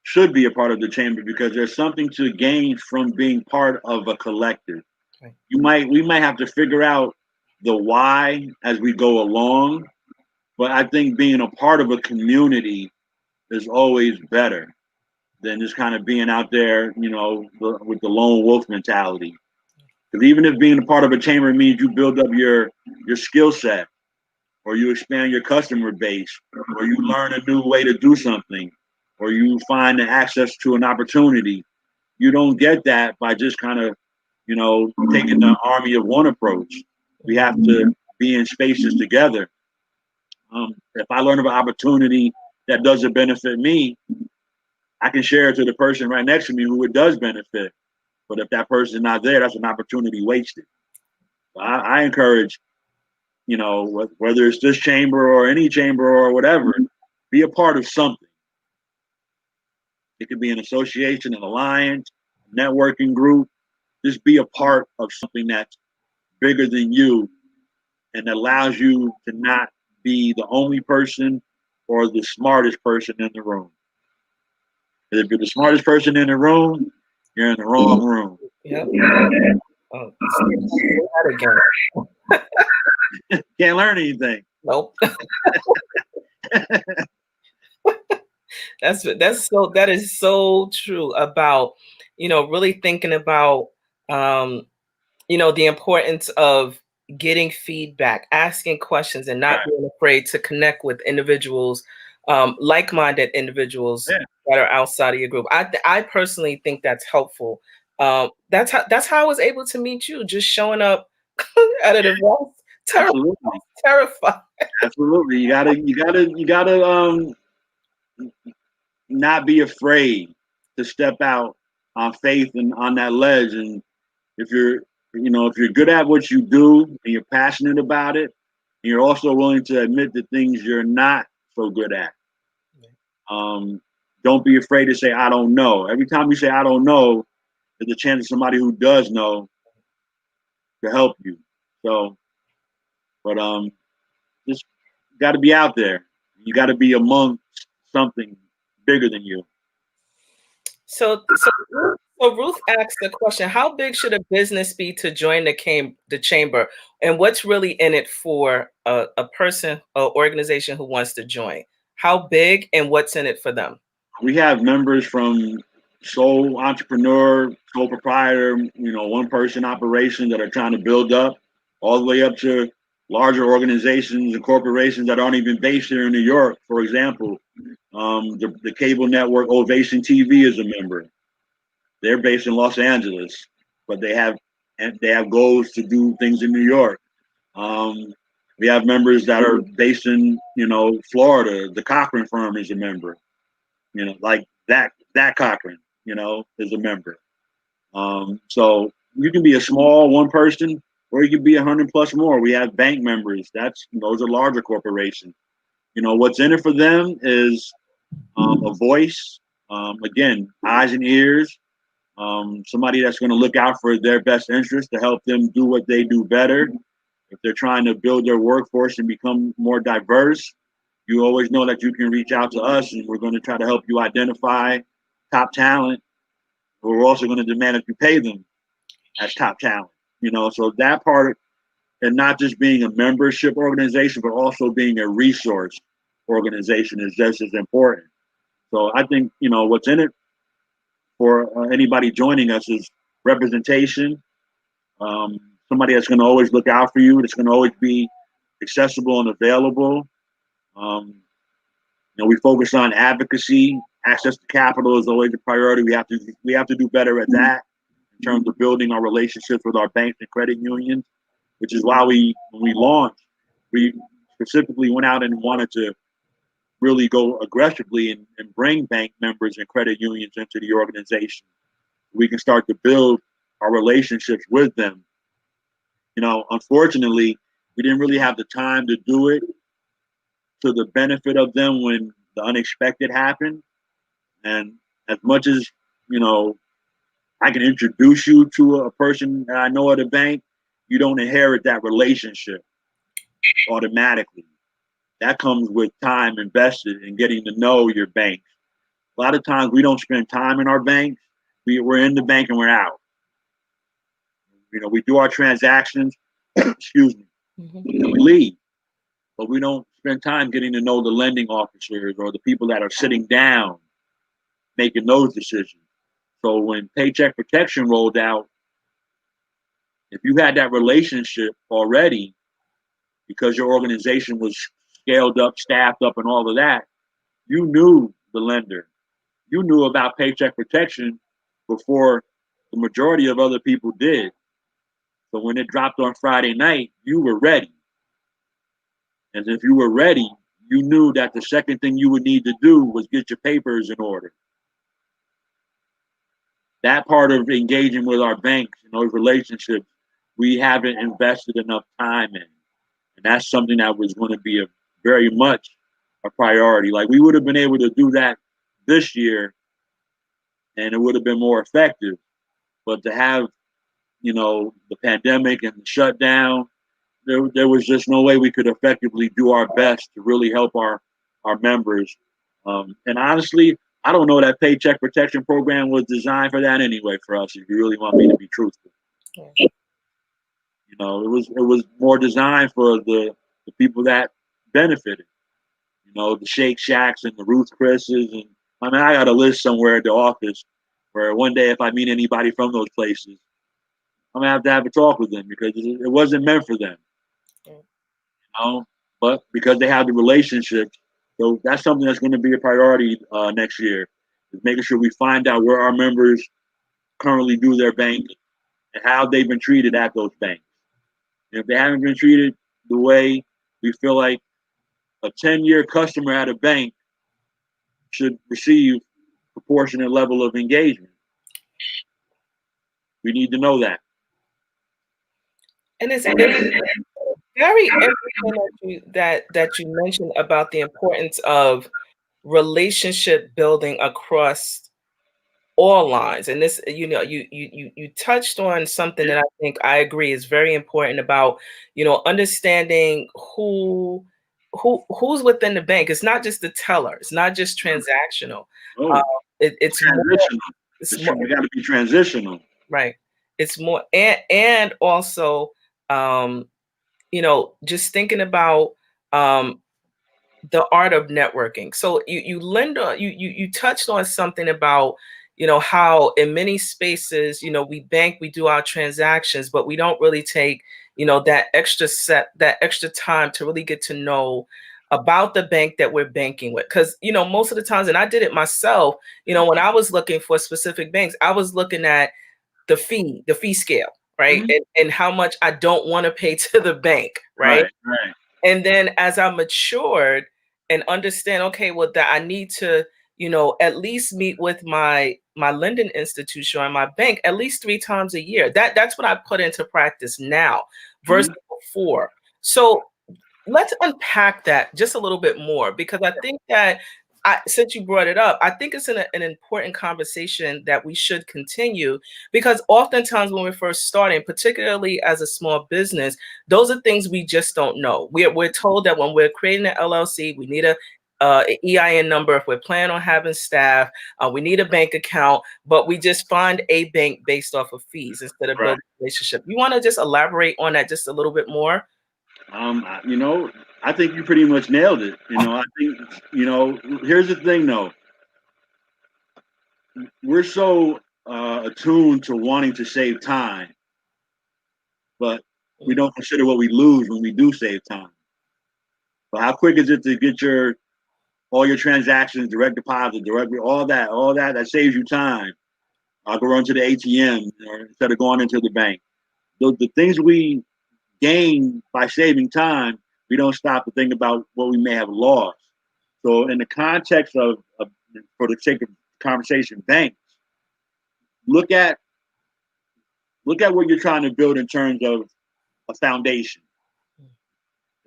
should be a part of the chamber, because there's something to gain from being part of a collective. Okay. We might have to figure out the why as we go along, but I think being a part of a community is always better than just kind of being out there, with the lone wolf mentality. Because even if being a part of a chamber means you build up your skill set, or you expand your customer base, or you learn a new way to do something, or you find access to an opportunity, you don't get that by just kind of, taking the army of one approach. We have to be in spaces together. If I learn of an opportunity that doesn't benefit me, I can share it to the person right next to me who it does benefit. But if that person is not there, that's an opportunity wasted. So I encourage, whether it's this chamber or any chamber or whatever, be a part of something. It could be an association, an alliance, a networking group. Just be a part of something that's bigger than you and allows you to not be the only person or the smartest person in the room. If you're the smartest person in the room, you're in the wrong room. Yep. Oh, that again. Can't learn anything. Nope. That is so true about, really thinking about, the importance of getting feedback, asking questions, and not being afraid to connect with individuals, like-minded individuals that are outside of your group. I personally think that's helpful. That's how I was able to meet you, just showing up at an event. Terrified. Absolutely. You gotta not be afraid to step out on faith and on that ledge. And if you're good at what you do and you're passionate about it, and you're also willing to admit the things you're not so good at. Don't be afraid to say, I don't know. Every time you say, I don't know, there's a chance of somebody who does know to help you. So, but just got to be out there. You got to be among something bigger than you. So Ruth asked the question: how big should a business be to join the chamber, and what's really in it for a person or organization who wants to join? How big and what's in it for them? We have members from sole entrepreneur, sole proprietor, one person operations that are trying to build up, all the way up to larger organizations and corporations that aren't even based here in New York. For example, the cable network Ovation TV is a member. They're based in Los Angeles, but they have goals to do things in New York. We have members that are based in Florida. The Cochran firm is a member. Like that Cochran, is a member. So you can be a small one person, or you can be 100 plus more. We have bank members. Those are larger corporations. What's in it for them is a voice. Again, eyes and ears. Somebody that's going to look out for their best interest to help them do what they do better. If they're trying to build their workforce and become more diverse, you always know that you can reach out to us, and we're going to try to help you identify top talent. But we're also going to demand that you pay them as top talent. So that part, and not just being a membership organization, but also being a resource organization is just as important. So I think, what's in it for anybody joining us is representation. Somebody that's going to always look out for you, that's going to always be accessible and available. We focus on advocacy. Access to capital is always a priority. We have to do better at that in terms of building our relationships with our banks and credit unions, which is why when we launched, we specifically went out and wanted to really go aggressively and bring bank members and credit unions into the organization. We can start to build our relationships with them. Unfortunately, we didn't really have the time to do it to the benefit of them when the unexpected happened. And as much as, I can introduce you to a person that I know at a bank, you don't inherit that relationship automatically. That comes with time invested in getting to know your bank. A lot of times we don't spend time in our banks. We're in the bank and we're out. We do our transactions, excuse me, and we leave. But we don't spend time getting to know the lending officers or the people that are sitting down making those decisions. So when Paycheck Protection rolled out, if you had that relationship already, because your organization was scaled up, staffed up, and all of that, you knew the lender. You knew about Paycheck Protection before the majority of other people did. So when it dropped on Friday night, you were ready. And if you were ready, you knew that the second thing you would need to do was get your papers in order. That part of engaging with our banks and those relationships, we haven't invested enough time in. And that's something that was going to be a very much a priority. Like we would have been able to do that this year and it would have been more effective. But to have, the pandemic and the shutdown, there was just no way we could effectively do our best to really help our members. And honestly, I don't know that Paycheck Protection Program was designed for that anyway. For us, if you really want me to be truthful, it was more designed for the people that benefited. The Shake Shacks and the Ruth Chris's, and I mean, I got a list somewhere at the office where one day if I meet anybody from those places, I'm gonna have to have a talk with them because it wasn't meant for them. But because they have the relationships, so that's something that's going to be a priority next year. Is making sure we find out where our members currently do their banking and how they've been treated at those banks. And if they haven't been treated the way we feel like a 10-year customer at a bank should receive proportionate level of engagement, we need to know that. And it's very interesting that you mentioned about the importance of relationship building across all lines. And this, you touched on something that I think I agree is very important about, understanding who's within the bank. It's not just the teller. It's not just transactional. Oh, It's transitional. more, We got to be transitional. right. It's more, and also, just thinking about the art of networking. So Linda, you touched on something about, how in many spaces, we bank, we do our transactions, but we don't really take, that extra time to really get to know about the bank that we're banking with. Because, most of the times, and I did it myself, when I was looking for specific banks, I was looking at the fee scale, right? Mm-hmm. And how much I don't want to pay to the bank, right? Right. And then as I matured and understand, okay, well, that I need to, at least meet with my lending institution or my bank at least 3 times a year. That's what I put into practice now versus before. So let's unpack that just a little bit more, because I think that since you brought it up, I think it's an important conversation that we should continue, because oftentimes when we're first starting, particularly as a small business, those are things we just don't know. We're told that when we're creating an LLC, we need an EIN number. If we're planning on having staff, we need a bank account, but we just find a bank based off of fees instead of building a relationship. You want to just elaborate on that just a little bit more? I think you pretty much nailed it. I think, here's the thing though. We're so attuned to wanting to save time, but we don't consider what we lose when we do save time. But how quick is it to get all your transactions, direct deposit, all that saves you time. I'll go run to the ATM instead of going into the bank. The things we gain by saving time, we don't stop to think about what we may have lost. So in the context of for the sake of conversation, banks, look at what you're trying to build in terms of a foundation.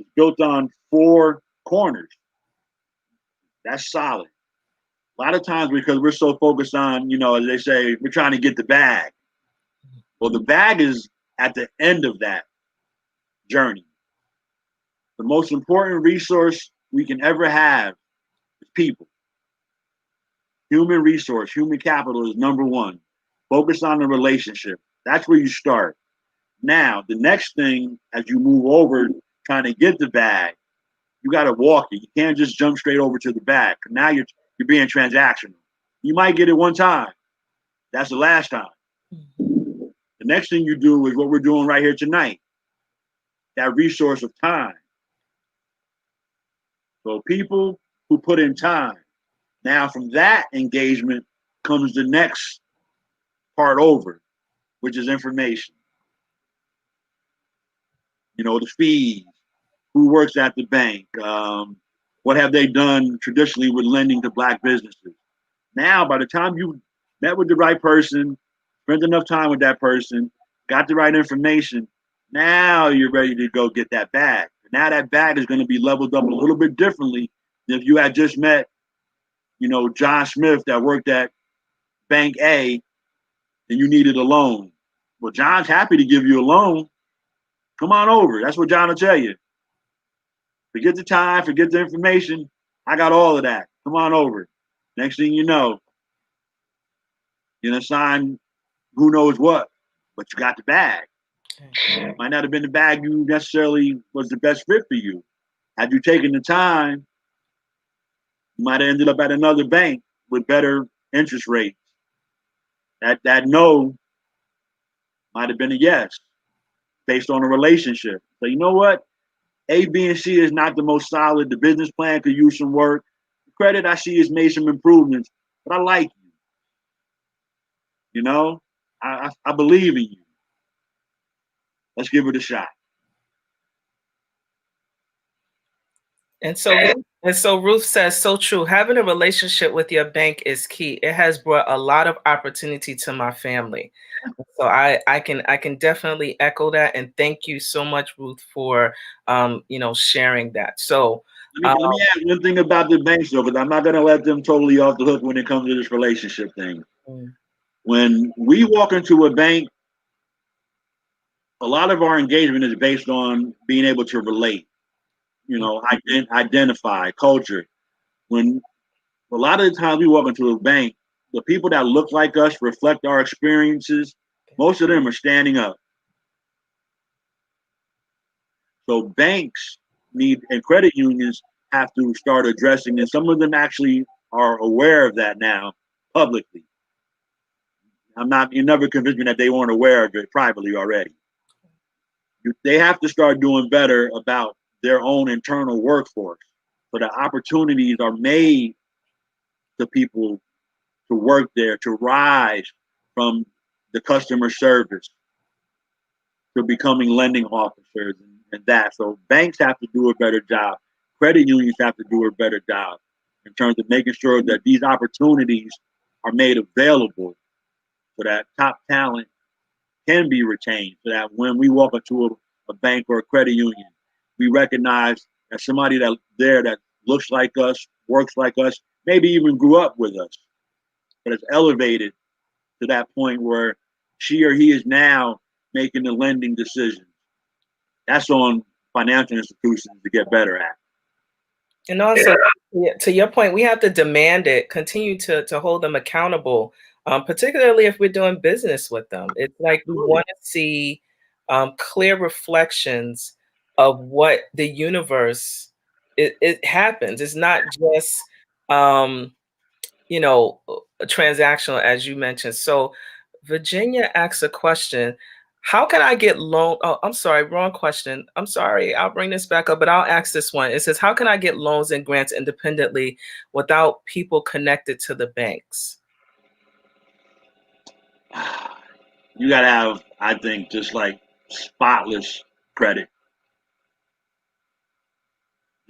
It's built on 4 corners. That's solid. A lot of times, because we're so focused on, as they say, we're trying to get the bag. Well, the bag is at the end of that journey. The most important resource we can ever have is people. Human resource, human capital is number 1. Focus on the relationship. That's where you start. Now, the next thing, as you move over trying to get the bag, you got to walk it. You can't just jump straight over to the bag. Now you're being transactional. You might get it one time. That's the last time. The next thing you do is what we're doing right here tonight. That resource of time. So people who put in time. Now from that engagement comes the next part over, which is information. You know, the fees, who works at the bank, what have they done traditionally with lending to black businesses. Now, by the time you met with the right person, spent enough time with that person, got the right information, now you're ready to go get that bag. Now that bag is going to be leveled up a little bit differently than if you had just met, you know, John Smith that worked at Bank A and you needed a loan. Well, John's happy to give you a loan. Come on over. That's what John will tell you. Forget the time, forget the information. I got all of that. Come on over. Next thing you know, you're gonna sign who knows what, but you got the bag. Might not have been the bag you necessarily was the best fit for you. Had you taken the time, you might have ended up at another bank with better interest rates. That no might have been a yes based on a relationship. So you know what? A, B, and C is not the most solid. The business plan could use some work. The credit I see has made some improvements, but I like you. You know, I believe in you. Let's give it a shot. And so Ruth says, so true. Having a relationship with your bank is key. It has brought a lot of opportunity to my family. So I can definitely echo that. And thank you so much, Ruth, for sharing that. So Let me add one thing about the banks though, because I'm not gonna let them totally off the hook when it comes to this relationship thing. When we walk into a bank, a lot of our engagement is based on being able to relate, you know, identify culture. When a lot of the times we walk into a bank, the people that look like us reflect our experiences. Most of them are standing up. So banks need and credit unions have to start addressing, and some of them actually are aware of that now publicly. You never convinced me that they weren't aware of it privately already. They have to start doing better about their own internal workforce so that opportunities are made to people to work there, to rise from the customer service to becoming lending officers and that. So banks have to do a better job. Credit unions have to do a better job in terms of making sure that these opportunities are made available so that top talent can be retained, so that when we walk into a bank or a credit union, we recognize that somebody that looks like us, works like us, maybe even grew up with us, but is elevated to that point where she or he is now making the lending decisions. That's on financial institutions to get better at. And also, to your point, we have to demand it, continue to hold them accountable, particularly if we're doing business with them. It's like we want to see clear reflections of what the universe, it happens. It's not just, transactional, as you mentioned. So Virginia asks a question. How can I get loan? Oh, I'm sorry, wrong question. I'm sorry. I'll bring this back up, but I'll ask this one. It says, how can I get loans and grants independently without people connected to the banks? You got to have, I think, just like spotless credit.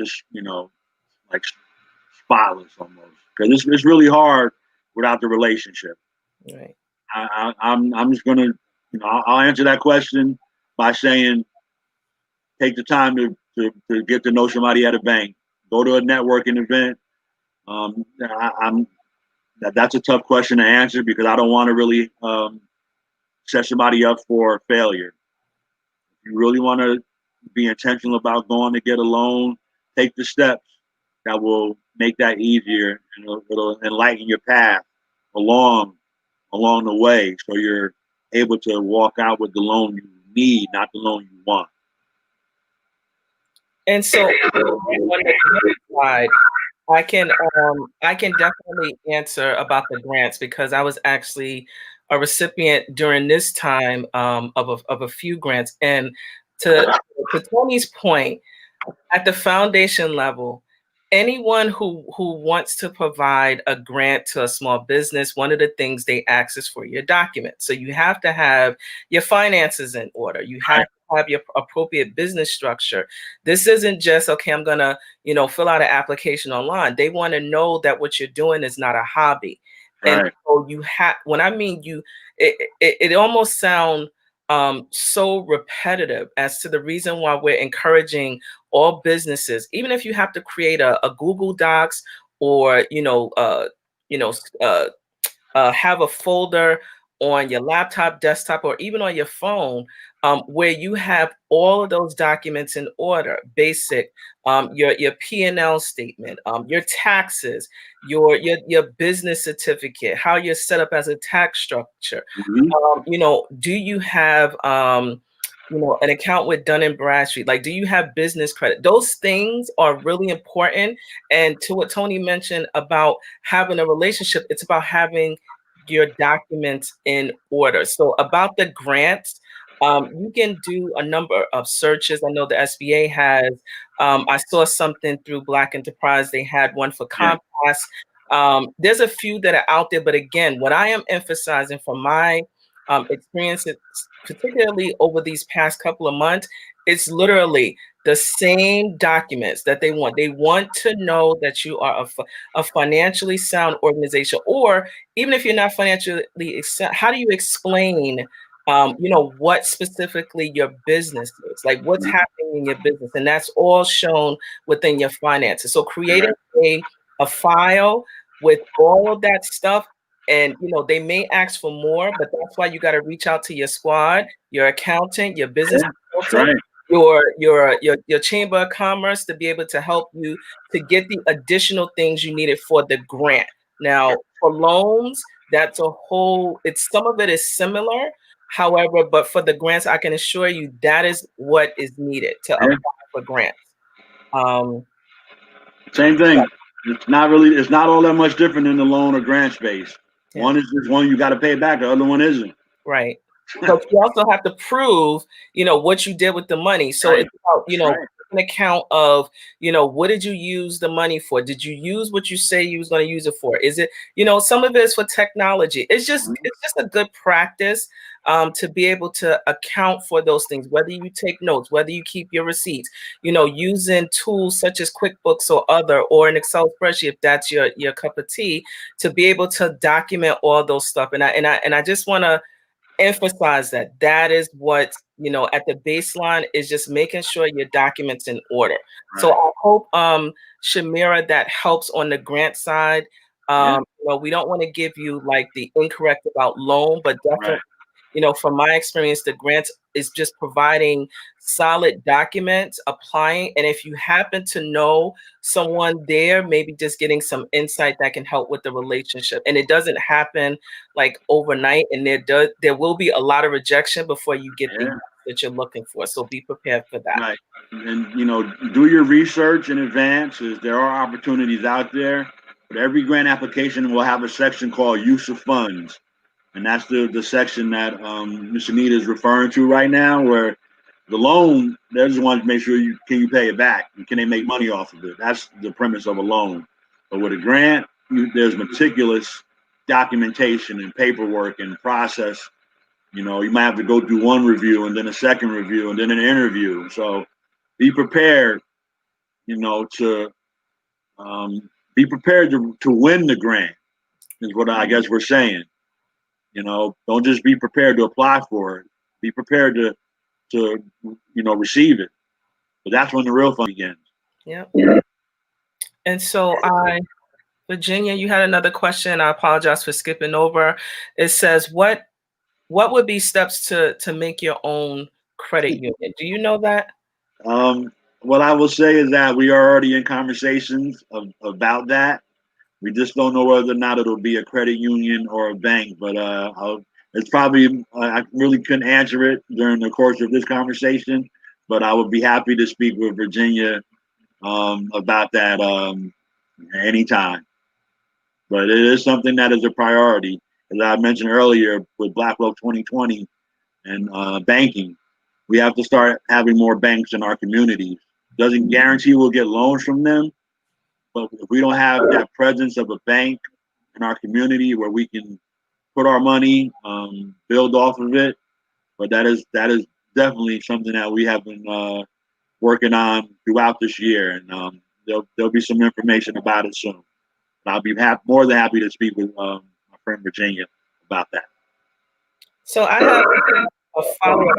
Just, like spotless almost. Because it's really hard without the relationship. Right. I'm just going to, I'll answer that question by saying, take the time to get to know somebody at a bank. Go to a networking event. That's a tough question to answer because I don't want to really set somebody up for failure. If you really want to be intentional about going to get a loan, take the steps that will make that easier and it'll enlighten your path along the way, so you're able to walk out with the loan you need, not the loan you want. And so on the side, I can definitely answer about the grants because I was actually a recipient during this time of a few grants. And to Tony's point, at the foundation level, anyone who wants to provide a grant to a small business, one of the things they ask is for your documents. So you have to have your finances in order. You have to have your appropriate business structure. This isn't just, okay, I'm gonna, fill out an application online. They want to know that what you're doing is not a hobby. And Right. so you have, when I mean you, it almost sounds so repetitive as to the reason why we're encouraging all businesses, even if you have to create a Google Docs or you know uh, have a folder on your laptop, desktop, or even on your phone, where you have all of those documents in order. Basic, your P&L statement, your taxes, your business certificate, how you're set up as a tax structure. Mm-hmm. Do you have an account with Dun and Bradstreet? Like, do you have business credit? Those things are really important. And to what Tony mentioned about having a relationship, it's about having your documents in order. So about the grants, you can do a number of searches. I know the SBA has. I saw something through Black Enterprise. They had one for Yeah. Comcast. There's a few that are out there, but again, what I am emphasizing from my experiences, particularly over these past couple of months, it's literally the same documents that they want. They want to know that you are a financially sound organization, or even if you're not financially, how do you explain, what specifically your business is, like what's happening in your business, and that's all shown within your finances. So creating a file with all of that stuff, and they may ask for more, but that's why you got to reach out to your squad, your accountant, your business That's consultant, right. your chamber of commerce, to be able to help you to get the additional things you needed for the grant. Now, for loans, that's a whole, some of it is similar. However, but for the grants, I can assure you that is what is needed to apply for grants. Same thing. It's not all that much different in the loan or grant space. Yeah. One is just one you got to pay it back. The other one isn't. Right. But you also have to prove, what you did with the money. So Right. it's about, Right. an account of, what did you use the money for? Did you use what you say you was going to use it for? Is it, some of it is for technology. It's just a good practice to be able to account for those things, whether you take notes, whether you keep your receipts, using tools such as QuickBooks or an Excel spreadsheet, if that's your cup of tea, to be able to document all those stuff. And I just want to emphasize that is what, at the baseline is, just making sure your documents in order. So Right. I hope, Shamira, that helps on the grant side. Yeah. We don't want to give you like the incorrect about loan, but definitely, Right. from my experience, the grants is just providing solid documents, applying, and if you happen to know someone there, maybe just getting some insight that can help with the relationship. And it doesn't happen like overnight, and there will be a lot of rejection before you get the Yeah. yes that you're looking for. So be prepared for that. Right. And do your research in advance, as there are opportunities out there. But every grant application will have a section called use of funds. And that's the section that Ms. Anita is referring to right now, where the loan, they just want to make sure you pay it back, and can they make money off of it? That's the premise of a loan. But with a grant, there's meticulous documentation and paperwork and process. You might have to go through one review and then a second review and then an interview. So be prepared, to be prepared to win the grant, is what I guess we're saying. Don't just be prepared to apply for it. Be prepared to receive it. But that's when the real fun begins. Yeah. And so Virginia, you had another question. I apologize for skipping over. It says, what would be steps to make your own credit union? Do you know that? What I will say is that we are already in conversations about that. We just don't know whether or not it'll be a credit union or a bank. But it's probably, I really couldn't answer it during the course of this conversation. But I would be happy to speak with Virginia about that anytime. But it is something that is a priority. As I mentioned earlier, with Black Wealth 2020 and banking, we have to start having more banks in our communities. Doesn't guarantee we'll get loans from them, But if we don't have that presence of a bank in our community where we can put our money, build off of it, but that is definitely something that we have been working on throughout this year, and there'll be some information about it soon. And I'll be more than happy to speak with my friend Virginia about that. So I have a follow-up.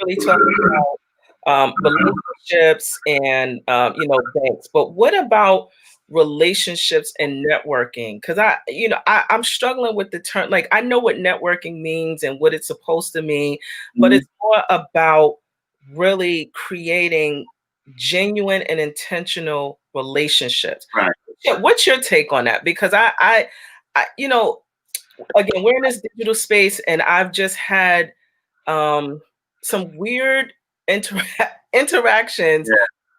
Really talking about relationships and banks, but what about relationships and networking? Because I'm struggling with the term. Like, I know what networking means and what it's supposed to mean, but it's more about really creating genuine and intentional relationships. Right. What's your take on that? Because again, we're in this digital space, and I've just had some weird interactions,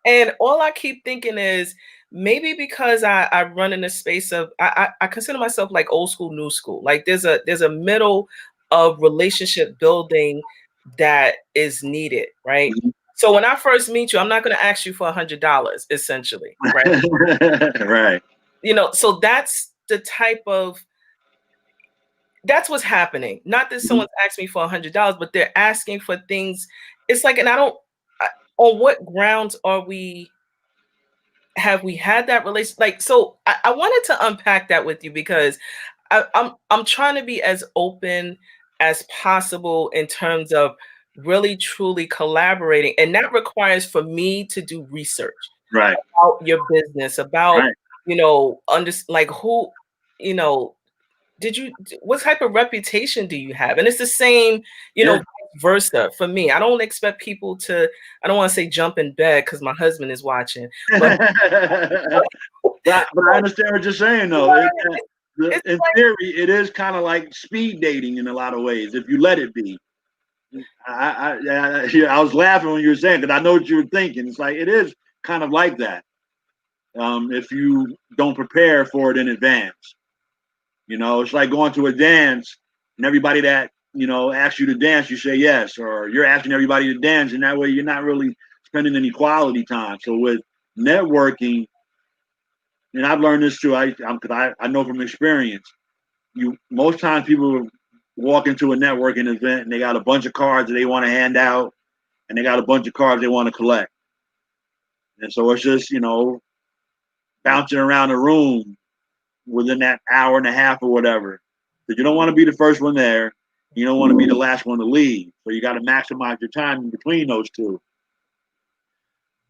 and all I keep thinking is maybe because I run in the space of I consider myself like old school, new school. Like there's a middle of relationship building that is needed, right? Mm-hmm. So when I first meet you, I'm not going to ask you for $100, essentially, right? Right. So that's the type of that's what's happening. Not that someone's asked me for $100, but they're asking for things. It's like, and on what grounds have we had that relation? Like, so I wanted to unpack that with you because I'm trying to be as open as possible in terms of really truly collaborating. And that requires for me to do research about your business, about, like who, what type of reputation do you have? And it's the same, vice versa for me. I don't expect people to, I don't want to say jump in bed because my husband is watching. But, but I understand what you're saying, though. In theory, it is kind of like speed dating in a lot of ways, if you let it be. I was laughing when you were saying, because I know what you were thinking. It's like, it is kind of like that. If you don't prepare for it in advance. It's like going to a dance and everybody that, asks you to dance, you say yes, or you're asking everybody to dance, and that way you're not really spending any quality time. So with networking, and I've learned this too, I know from experience, most times people walk into a networking event and they got a bunch of cards that they want to hand out, and they got a bunch of cards they want to collect. And so it's just, bouncing around the room within that hour and a half or whatever. But you don't want to be the first one there. You don't want to be the last one to leave. So you got to maximize your time in between those two.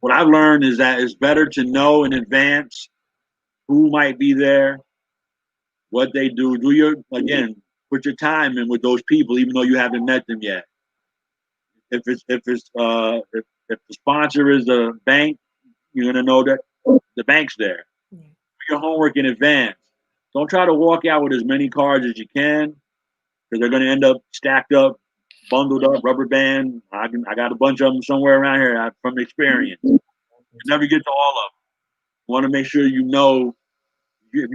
What I've learned is that it's better to know in advance who might be there, what they do. Put your time in with those people, even though you haven't met them yet. If the sponsor is a bank, you're gonna know that the bank's there. Do your homework in advance. Don't try to walk out with as many cards as you can, because they're going to end up stacked up, bundled up, rubber band. I got a bunch of them somewhere around here from experience. You never get to all of them. You want to make sure if you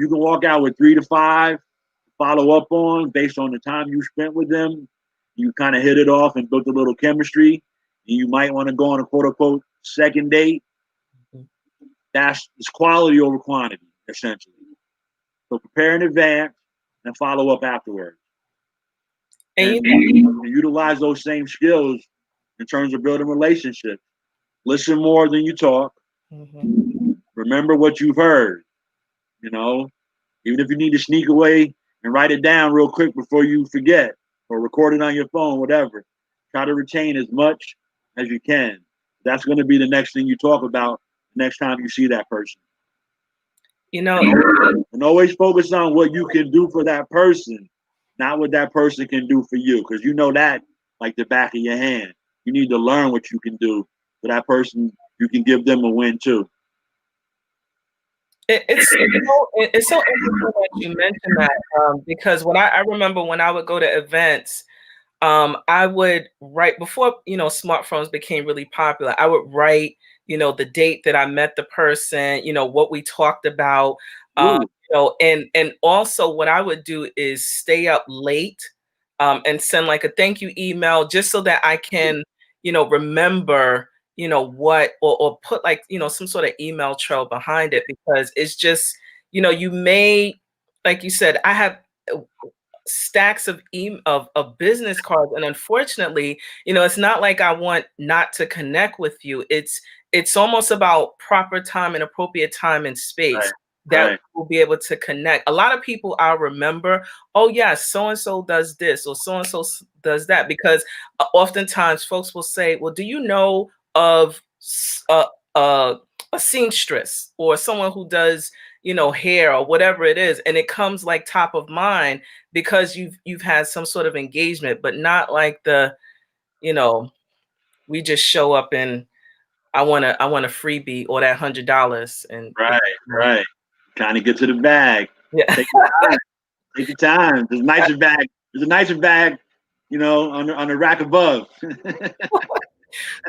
can walk out with 3 to 5, follow up on based on the time you spent with them. You kind of hit it off and built a little chemistry. And you might want to go on a quote unquote second date. It's quality over quantity, essentially. So prepare in advance and follow up afterwards. And utilize those same skills in terms of building relationships. Listen more than you talk. Remember what you've heard. Even if you need to sneak away and write it down real quick before you forget, or record it on your phone, whatever. Try to retain as much as you can. That's going to be the next thing you talk about next time you see that person. And always focus on what you can do for that person, not what that person can do for you, because you know that like the back of your hand. You need to learn what you can do for that person. You can give them a win too. It's so interesting that you mentioned that, because when I remember when I would go to events, I would write before smartphones became really popular. I would write the date that I met the person, what we talked about, and also what I would do is stay up late and send like a thank you email just so that I can remember what, or put like, some sort of email trail behind it, because it's just, you may, like you said, I have stacks of business cards, and unfortunately, it's not like I want not to connect with you. It's almost about proper time and appropriate time and space Right. that Right. we'll be able to connect. A lot of people I'll remember, oh yes, so and so does this or so and so does that, because oftentimes folks will say, well, do you know of a, a, a seamstress or someone who does hair or whatever it is, and it comes like top of mind because you've had some sort of engagement, but not like you know we just show up and I want a freebie or that $100 and Right. Right. Kind of get to the bag. yeah. Take your time. Take your time. There's a nicer bag. There's a nicer bag, on the rack above.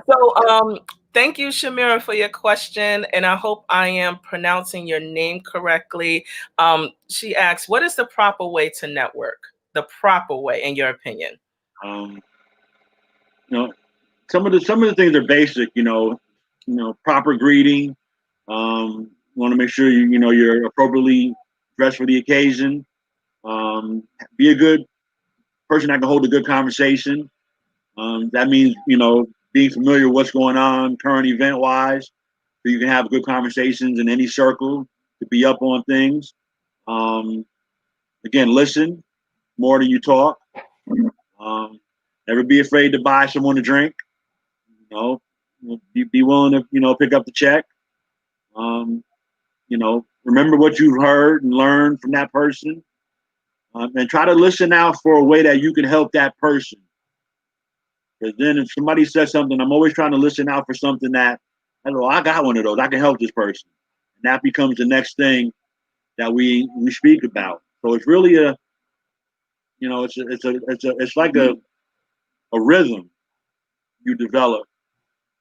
So thank you, Shamira, for your question, and I hope I am pronouncing your name correctly. She asks, what is the proper way to network? The proper way, in your opinion? um, you know, some of the things are basic. Proper greeting. Want to make sure you're appropriately dressed for the occasion. Be a good person that can hold a good conversation. That means being familiar with what's going on current event wise, so you can have good conversations in any circle to be up on things. Um, Again, listen more than you talk. Um, Never be afraid to buy someone a drink. You be willing to pick up the check. Um, Remember what you've heard and learned from that person, and try to listen out for a way that you can help that person. Because then if somebody says something, I'm always trying to listen out for something that, hello, I got one of those. I can help this person. And that becomes the next thing that we speak about. So it's really it's like a rhythm you develop.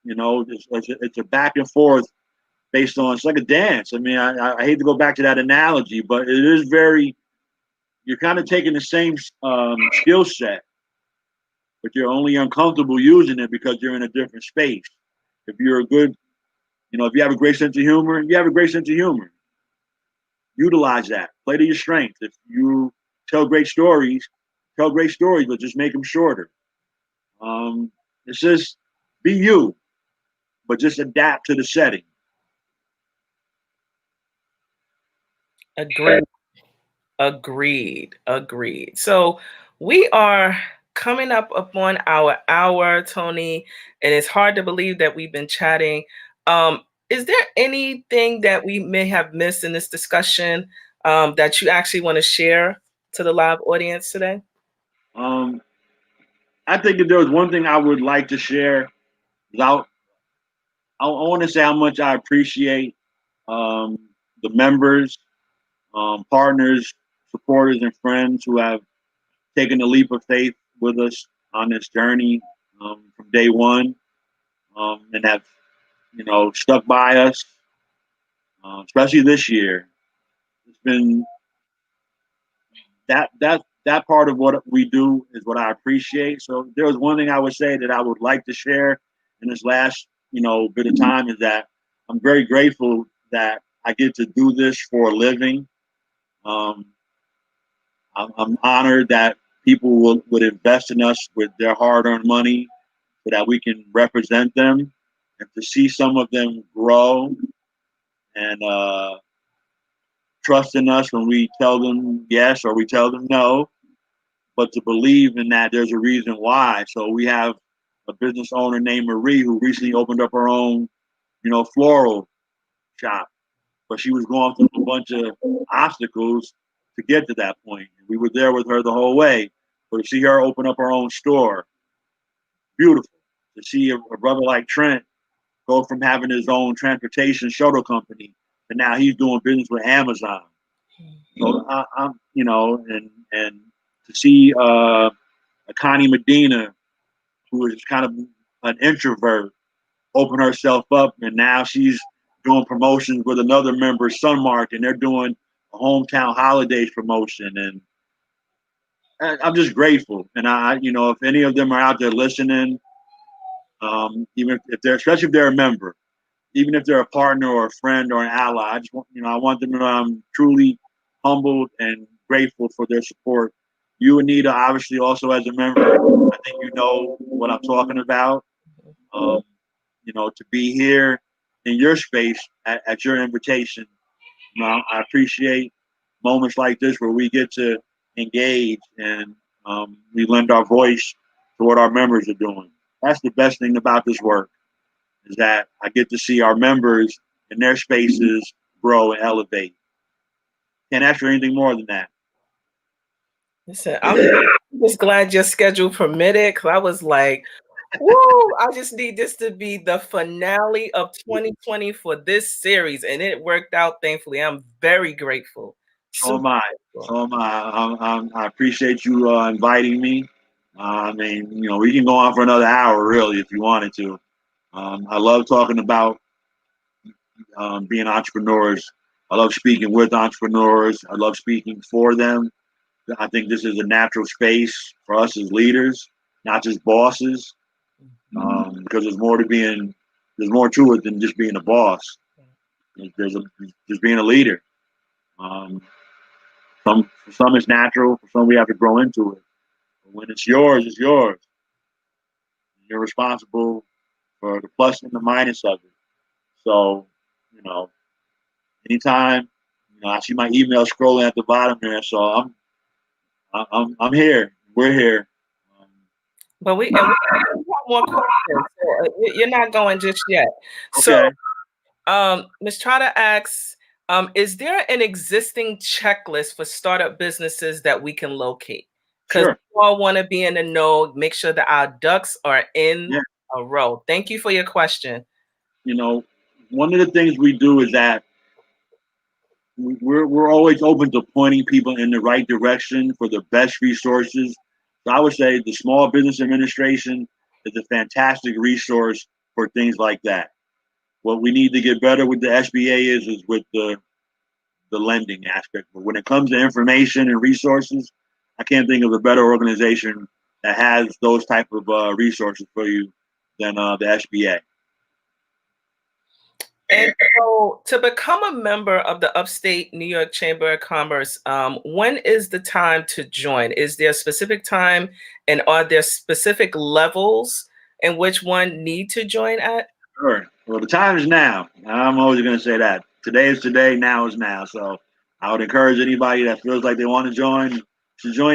It's a back and forth based on, it's like a dance. I mean, I hate to go back to that analogy, but it is you're kind of taking the same skill set, but you're only uncomfortable using it because you're in a different space. If you're a good, if you have a great sense of humor, you have a great sense of humor. Utilize that. Play to your strengths. If you tell great stories, but just make them shorter. It's just be you, but just adapt to the setting. Agreed. Agreed. So we are coming up upon our hour, Tony, and it's hard to believe that we've been chatting. Is there anything that we may have missed in this discussion that you actually want to share to the live audience today? Um, I think if there was one thing I would like to share, I want to say how much I appreciate um, the members, partners, supporters, and friends who have taken the leap of faith with us on this journey from day one, and have stuck by us, especially this year. It's been that part of what we do is what I appreciate. So if there was one thing I would say that I would like to share in this last bit of time, is that I'm very grateful that I get to do this for a living. Um, I'm honored that people would invest in us with their hard-earned money so that we can represent them, and to see some of them grow and trust in us when we tell them yes or we tell them no, but to believe in that there's a reason why. So we have a business owner named Marie who recently opened up her own, floral shop, but she was going through a bunch of obstacles to get to that point. We were there with her the whole way. But to see her open up her own store, beautiful. To see a brother like Trent go from having his own transportation shuttle company to now he's doing business with Amazon. So I'm, and to see Connie Medina, who is kind of an introvert, open herself up, and now she's doing promotions with another member, Sunmark, and they're doing a hometown holidays promotion. And I'm just grateful. And if any of them are out there listening, Even if they're, especially if they're a member, even if they're a partner or a friend or an ally. I just want, I want them to know I'm truly humbled and grateful for their support. You, Anita, obviously also as a member, I think you know what I'm talking about. Um, to be here in your space at your invitation, I appreciate moments like this where we get to engage and we lend our voice to what our members are doing. That's the best thing about this work is that I get to see our members and their spaces grow and elevate. Can't ask for anything more than that. Listen, I'm just glad your schedule permitted, because I was like, woo, I just need this to be the finale of 2020 for this series. And it worked out, thankfully. I'm very grateful. So am I. So am I. I appreciate you inviting me. I mean, we can go on for another hour, really, if you wanted to. I love talking about being entrepreneurs. I love speaking with entrepreneurs. I love speaking for them. I think this is a natural space for us as leaders, not just bosses, because there's more to it than just being a boss. There's being a leader. Um, for some it's natural. For some we have to grow into it. But when it's yours, it's yours. You're responsible for the plus and the minus of it. So, you know, anytime, I see my email scrolling at the bottom there. So I'm here. We're here. But we have more questions. So you're not going just yet. Okay. So, Ms. Trotter asks, is there an existing checklist for startup businesses that we can locate? Because Sure. we all want to be in the know, make sure that our ducks are in a row. Thank you for your question. One of the things we do is that we're always open to pointing people in the right direction for the best resources. So I would say the Small Business Administration is a fantastic resource for things like that. What we need to get better with the SBA is with the lending aspect. But when it comes to information and resources, I can't think of a better organization that has those type of resources for you than the SBA. And so, to become a member of the Upstate New York Chamber of Commerce, when is the time to join? Is there a specific time, and are there specific levels in which one need to join at? Sure. Well, the time is now. I'm always going to say that. Today is today, now is now. So I would encourage anybody that feels like they want to join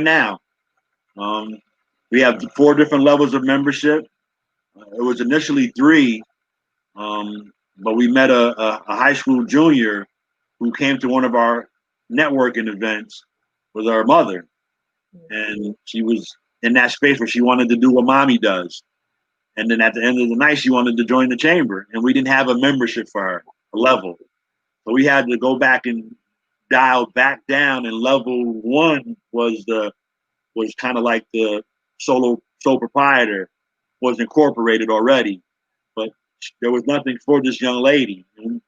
now. We have 4 different levels of membership. It was initially 3, but we met a high school junior who came to one of our networking events with her mother. And she was in that space where she wanted to do what mommy does. And then at the end of the night, she wanted to join the chamber, and we didn't have a membership for her, a level. So we had to go back and dial back down. And level 1 was kind of like the sole proprietor, was incorporated already, but there was nothing for this young lady. And,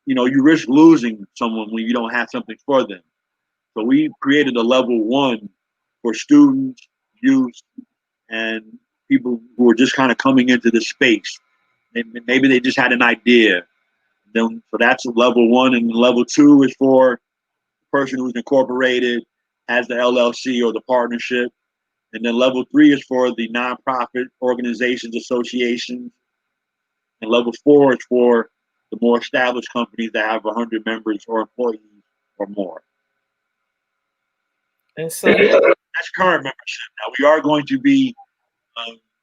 you risk losing someone when you don't have something for them. So we created a level 1 for students, youth, and people who were just kind of coming into the space. Maybe they just had an idea. Then, so that's level 1, and level 2 is for the person who's incorporated, has the LLC or the partnership, and then level 3 is for the nonprofit organizations, associations, and level 4 is for the more established companies that have 100 members or employees or more. And so that's current membership. Now we are going to be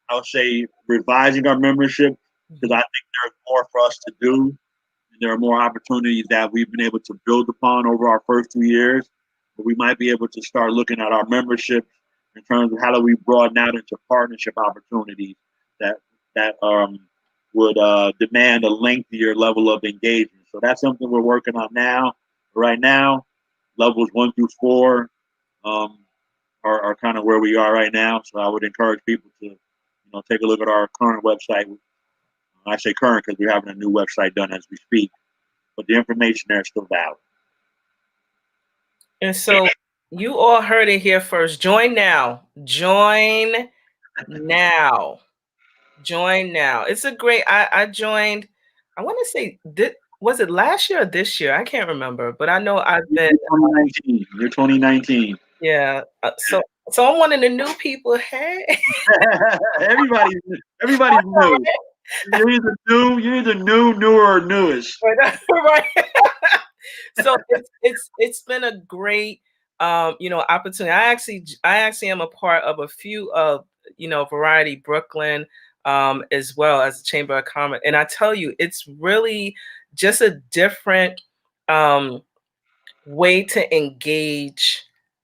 I would say revising our membership because I think there's more for us to do. And there are more opportunities that we've been able to build upon over our first 2 years. But we might be able to start looking at our membership in terms of how do we broaden out into partnership opportunities that would demand a lengthier level of engagement. So that's something we're working on now. Right now, levels 1 through 4 are kind of where we are right now. So I would encourage people to take a look at our current website. I say current because we're having a new website done as we speak, but the information there is still valid. And so you all heard it here first. Join now. Join now. Join now. It's a great. I joined. I want to say, was it last year or this year? I can't remember, but I know I've You're been. 2019. You're 2019. Yeah. So I'm one of the new people. Hey. everybody's everybody's new. You're either new, newer, or newest. Right. So it's been a great opportunity. I actually am a part of a few of Variety Brooklyn, as well as the Chamber of Commerce, and I tell you, it's really just a different way to engage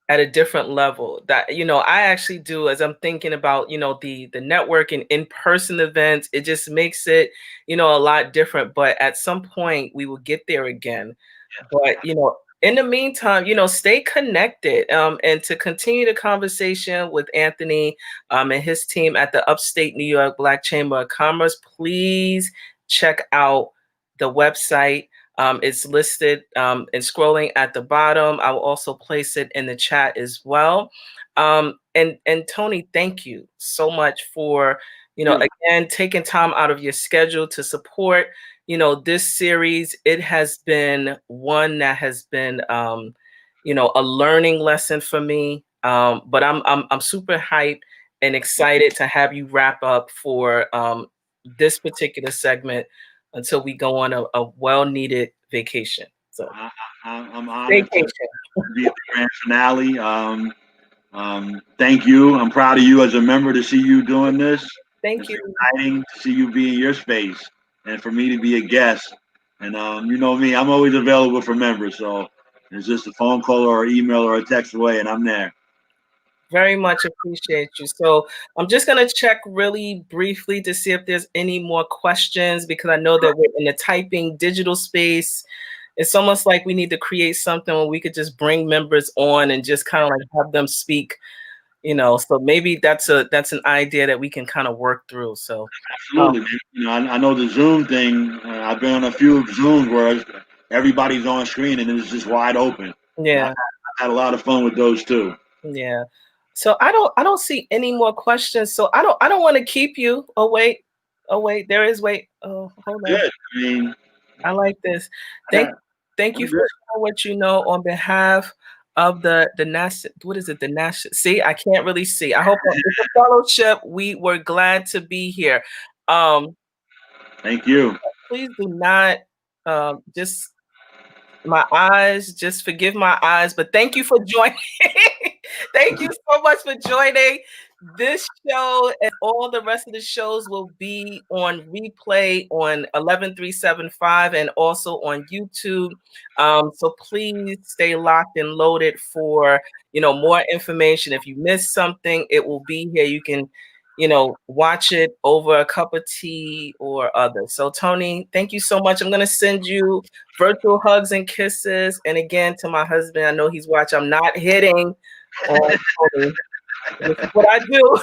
at a different level that I actually do. As I'm thinking about the networking in-person events, it just makes it a lot different, but at some point we will get there again. But in the meantime, stay connected, and to continue the conversation with Anthony, and his team at the Upstate New York Black Chamber of Commerce, please check out the website. It's listed, and scrolling at the bottom. I will also place it in the chat as well. And Tony, thank you so much for again taking time out of your schedule to support this series. It has been one that has been a learning lesson for me. But I'm super hyped and excited to have you wrap up for this particular segment until we go on a well-needed vacation. So I'm honored vacation. to be at the grand finale. Thank you. I'm proud of you as a member to see you doing this. Thank It's you. exciting to see you be in your space and for me to be a guest. And you know me, I'm always available for members. So it's just a phone call or an email or a text away, and I'm there. Very much appreciate you. So I'm just going to check really briefly to see if there's any more questions, because I know that we're in the typing digital space. It's almost like we need to create something where we could just bring members on and just kind of like have them speak, so maybe that's an idea that we can kind of work through. So Absolutely. I know the Zoom thing. I've been on a few Zooms where everybody's on screen and it's just wide open. yeah. I had a lot of fun with those too. Yeah. So I don't see any more questions. So I don't want to keep you. Oh wait. There is wait. Oh, hold on. Good. I mean, I like this. Thank you for sharing what you know on behalf of the national. What is it? The national. See, I can't really see. I hope it's a fellowship. We were glad to be here. Thank you. Please do not just my eyes. Just forgive my eyes. But thank you for joining. Thank you so much for joining. This show and all the rest of the shows will be on replay on 11.375 and also on YouTube. So please stay locked and loaded for more information. If you missed something, it will be here. You can watch it over a cup of tea or other. So Tony, thank you so much. I'm going to send you virtual hugs and kisses. And again, to my husband, I know he's watching. I'm not hitting on Tony. This is what I do.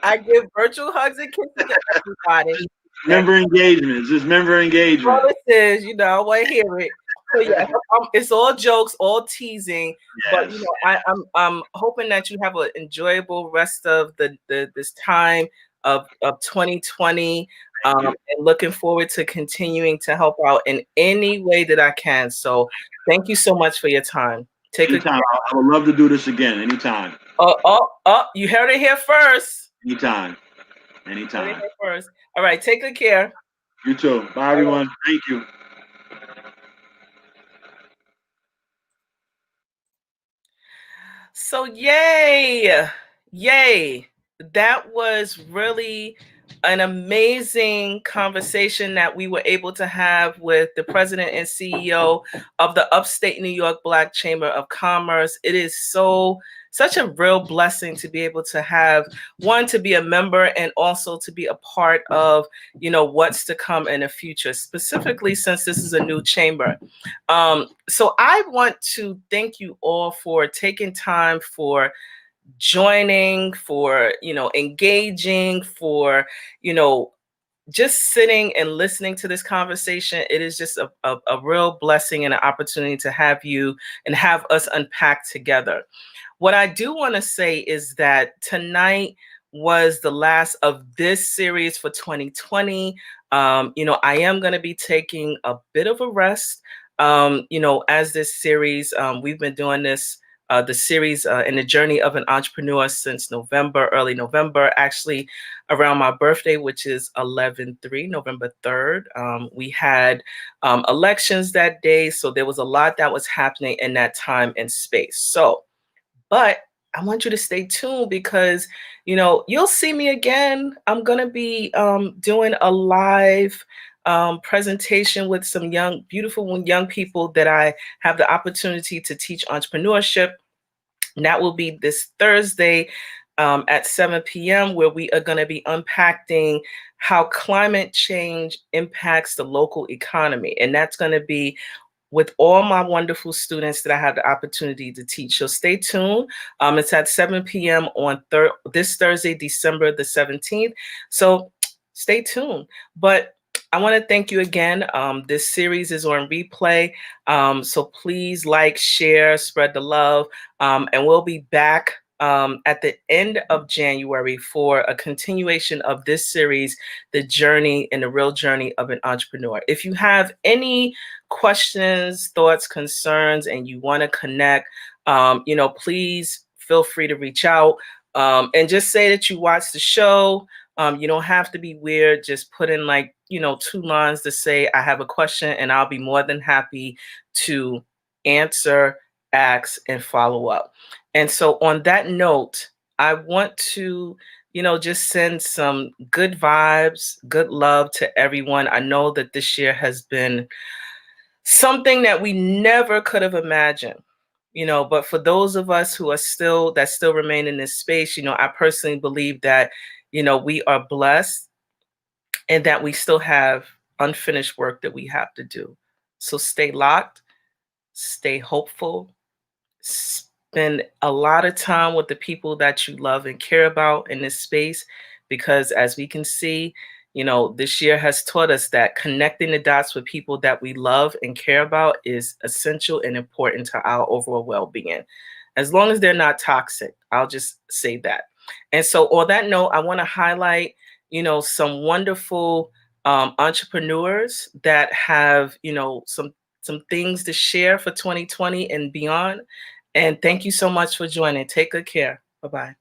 I give virtual hugs and kisses to everybody. Member engagement. Just member engagement. All it is, I want to hear it. So yeah, it's all jokes, all teasing. Yes. But I'm hoping that you have an enjoyable rest of this time of 2020. And looking forward to continuing to help out in any way that I can. So thank you so much for your time. Anytime. I would love to do this again. Anytime. You heard it here first. Anytime. Heard it here first. All right. Take good care. You too. Bye, everyone. Thank you. So yay. That was really an amazing conversation that we were able to have with the president and CEO of the Upstate New York Black Chamber of Commerce. It is such a real blessing to be able to have to be a member and also to be a part of, what's to come in the future, specifically since this is a new chamber. So I want to thank you all for taking time, for joining, for engaging, for just sitting and listening to this conversation. It is just a real blessing and an opportunity to have you and have us unpack together. What I do want to say is that tonight, was the last of this series for 2020. I am going to be taking a bit of a rest. As this series, we've been doing this, the series in the journey of an entrepreneur since November, early November, actually around my birthday, which is 11/3, November 3rd. We had elections that day, so there was a lot that was happening in that time and space. But I want you to stay tuned because, you'll see me again. I'm going to be doing a live presentation with some beautiful young people that I have the opportunity to teach entrepreneurship. And that will be this Thursday at 7 p.m., where we are going to be unpacking how climate change impacts the local economy. And that's going to be with all my wonderful students that I have the opportunity to teach. So stay tuned. It's at 7 p.m. on this Thursday, December the 17th. So stay tuned. But I want to thank you again. This series is on replay. So please like, share, spread the love. And we'll be back at the end of January for a continuation of this series, The Journey and the Real Journey of an Entrepreneur. If you have any questions, thoughts, concerns, and you want to connect, please feel free to reach out and just say that you watched the show. You don't have to be weird. Just put in 2 lines to say, I have a question, and I'll be more than happy to answer, ask, and follow up. And so on that note, I want to, just send some good vibes, good love to everyone. I know that this year has been something that we never could have imagined, but for those of us who are still remain in this space, I personally believe that, we are blessed and that we still have unfinished work that we have to do. So stay locked, stay hopeful, spend a lot of time with the people that you love and care about in this space, because as we can see, this year has taught us that connecting the dots with people that we love and care about is essential and important to our overall well-being, as long as they're not toxic. I'll just say that. And so on that note, I want to highlight, some wonderful entrepreneurs that have, some things to share for 2020 and beyond. And thank you so much for joining. Take good care. Bye-bye.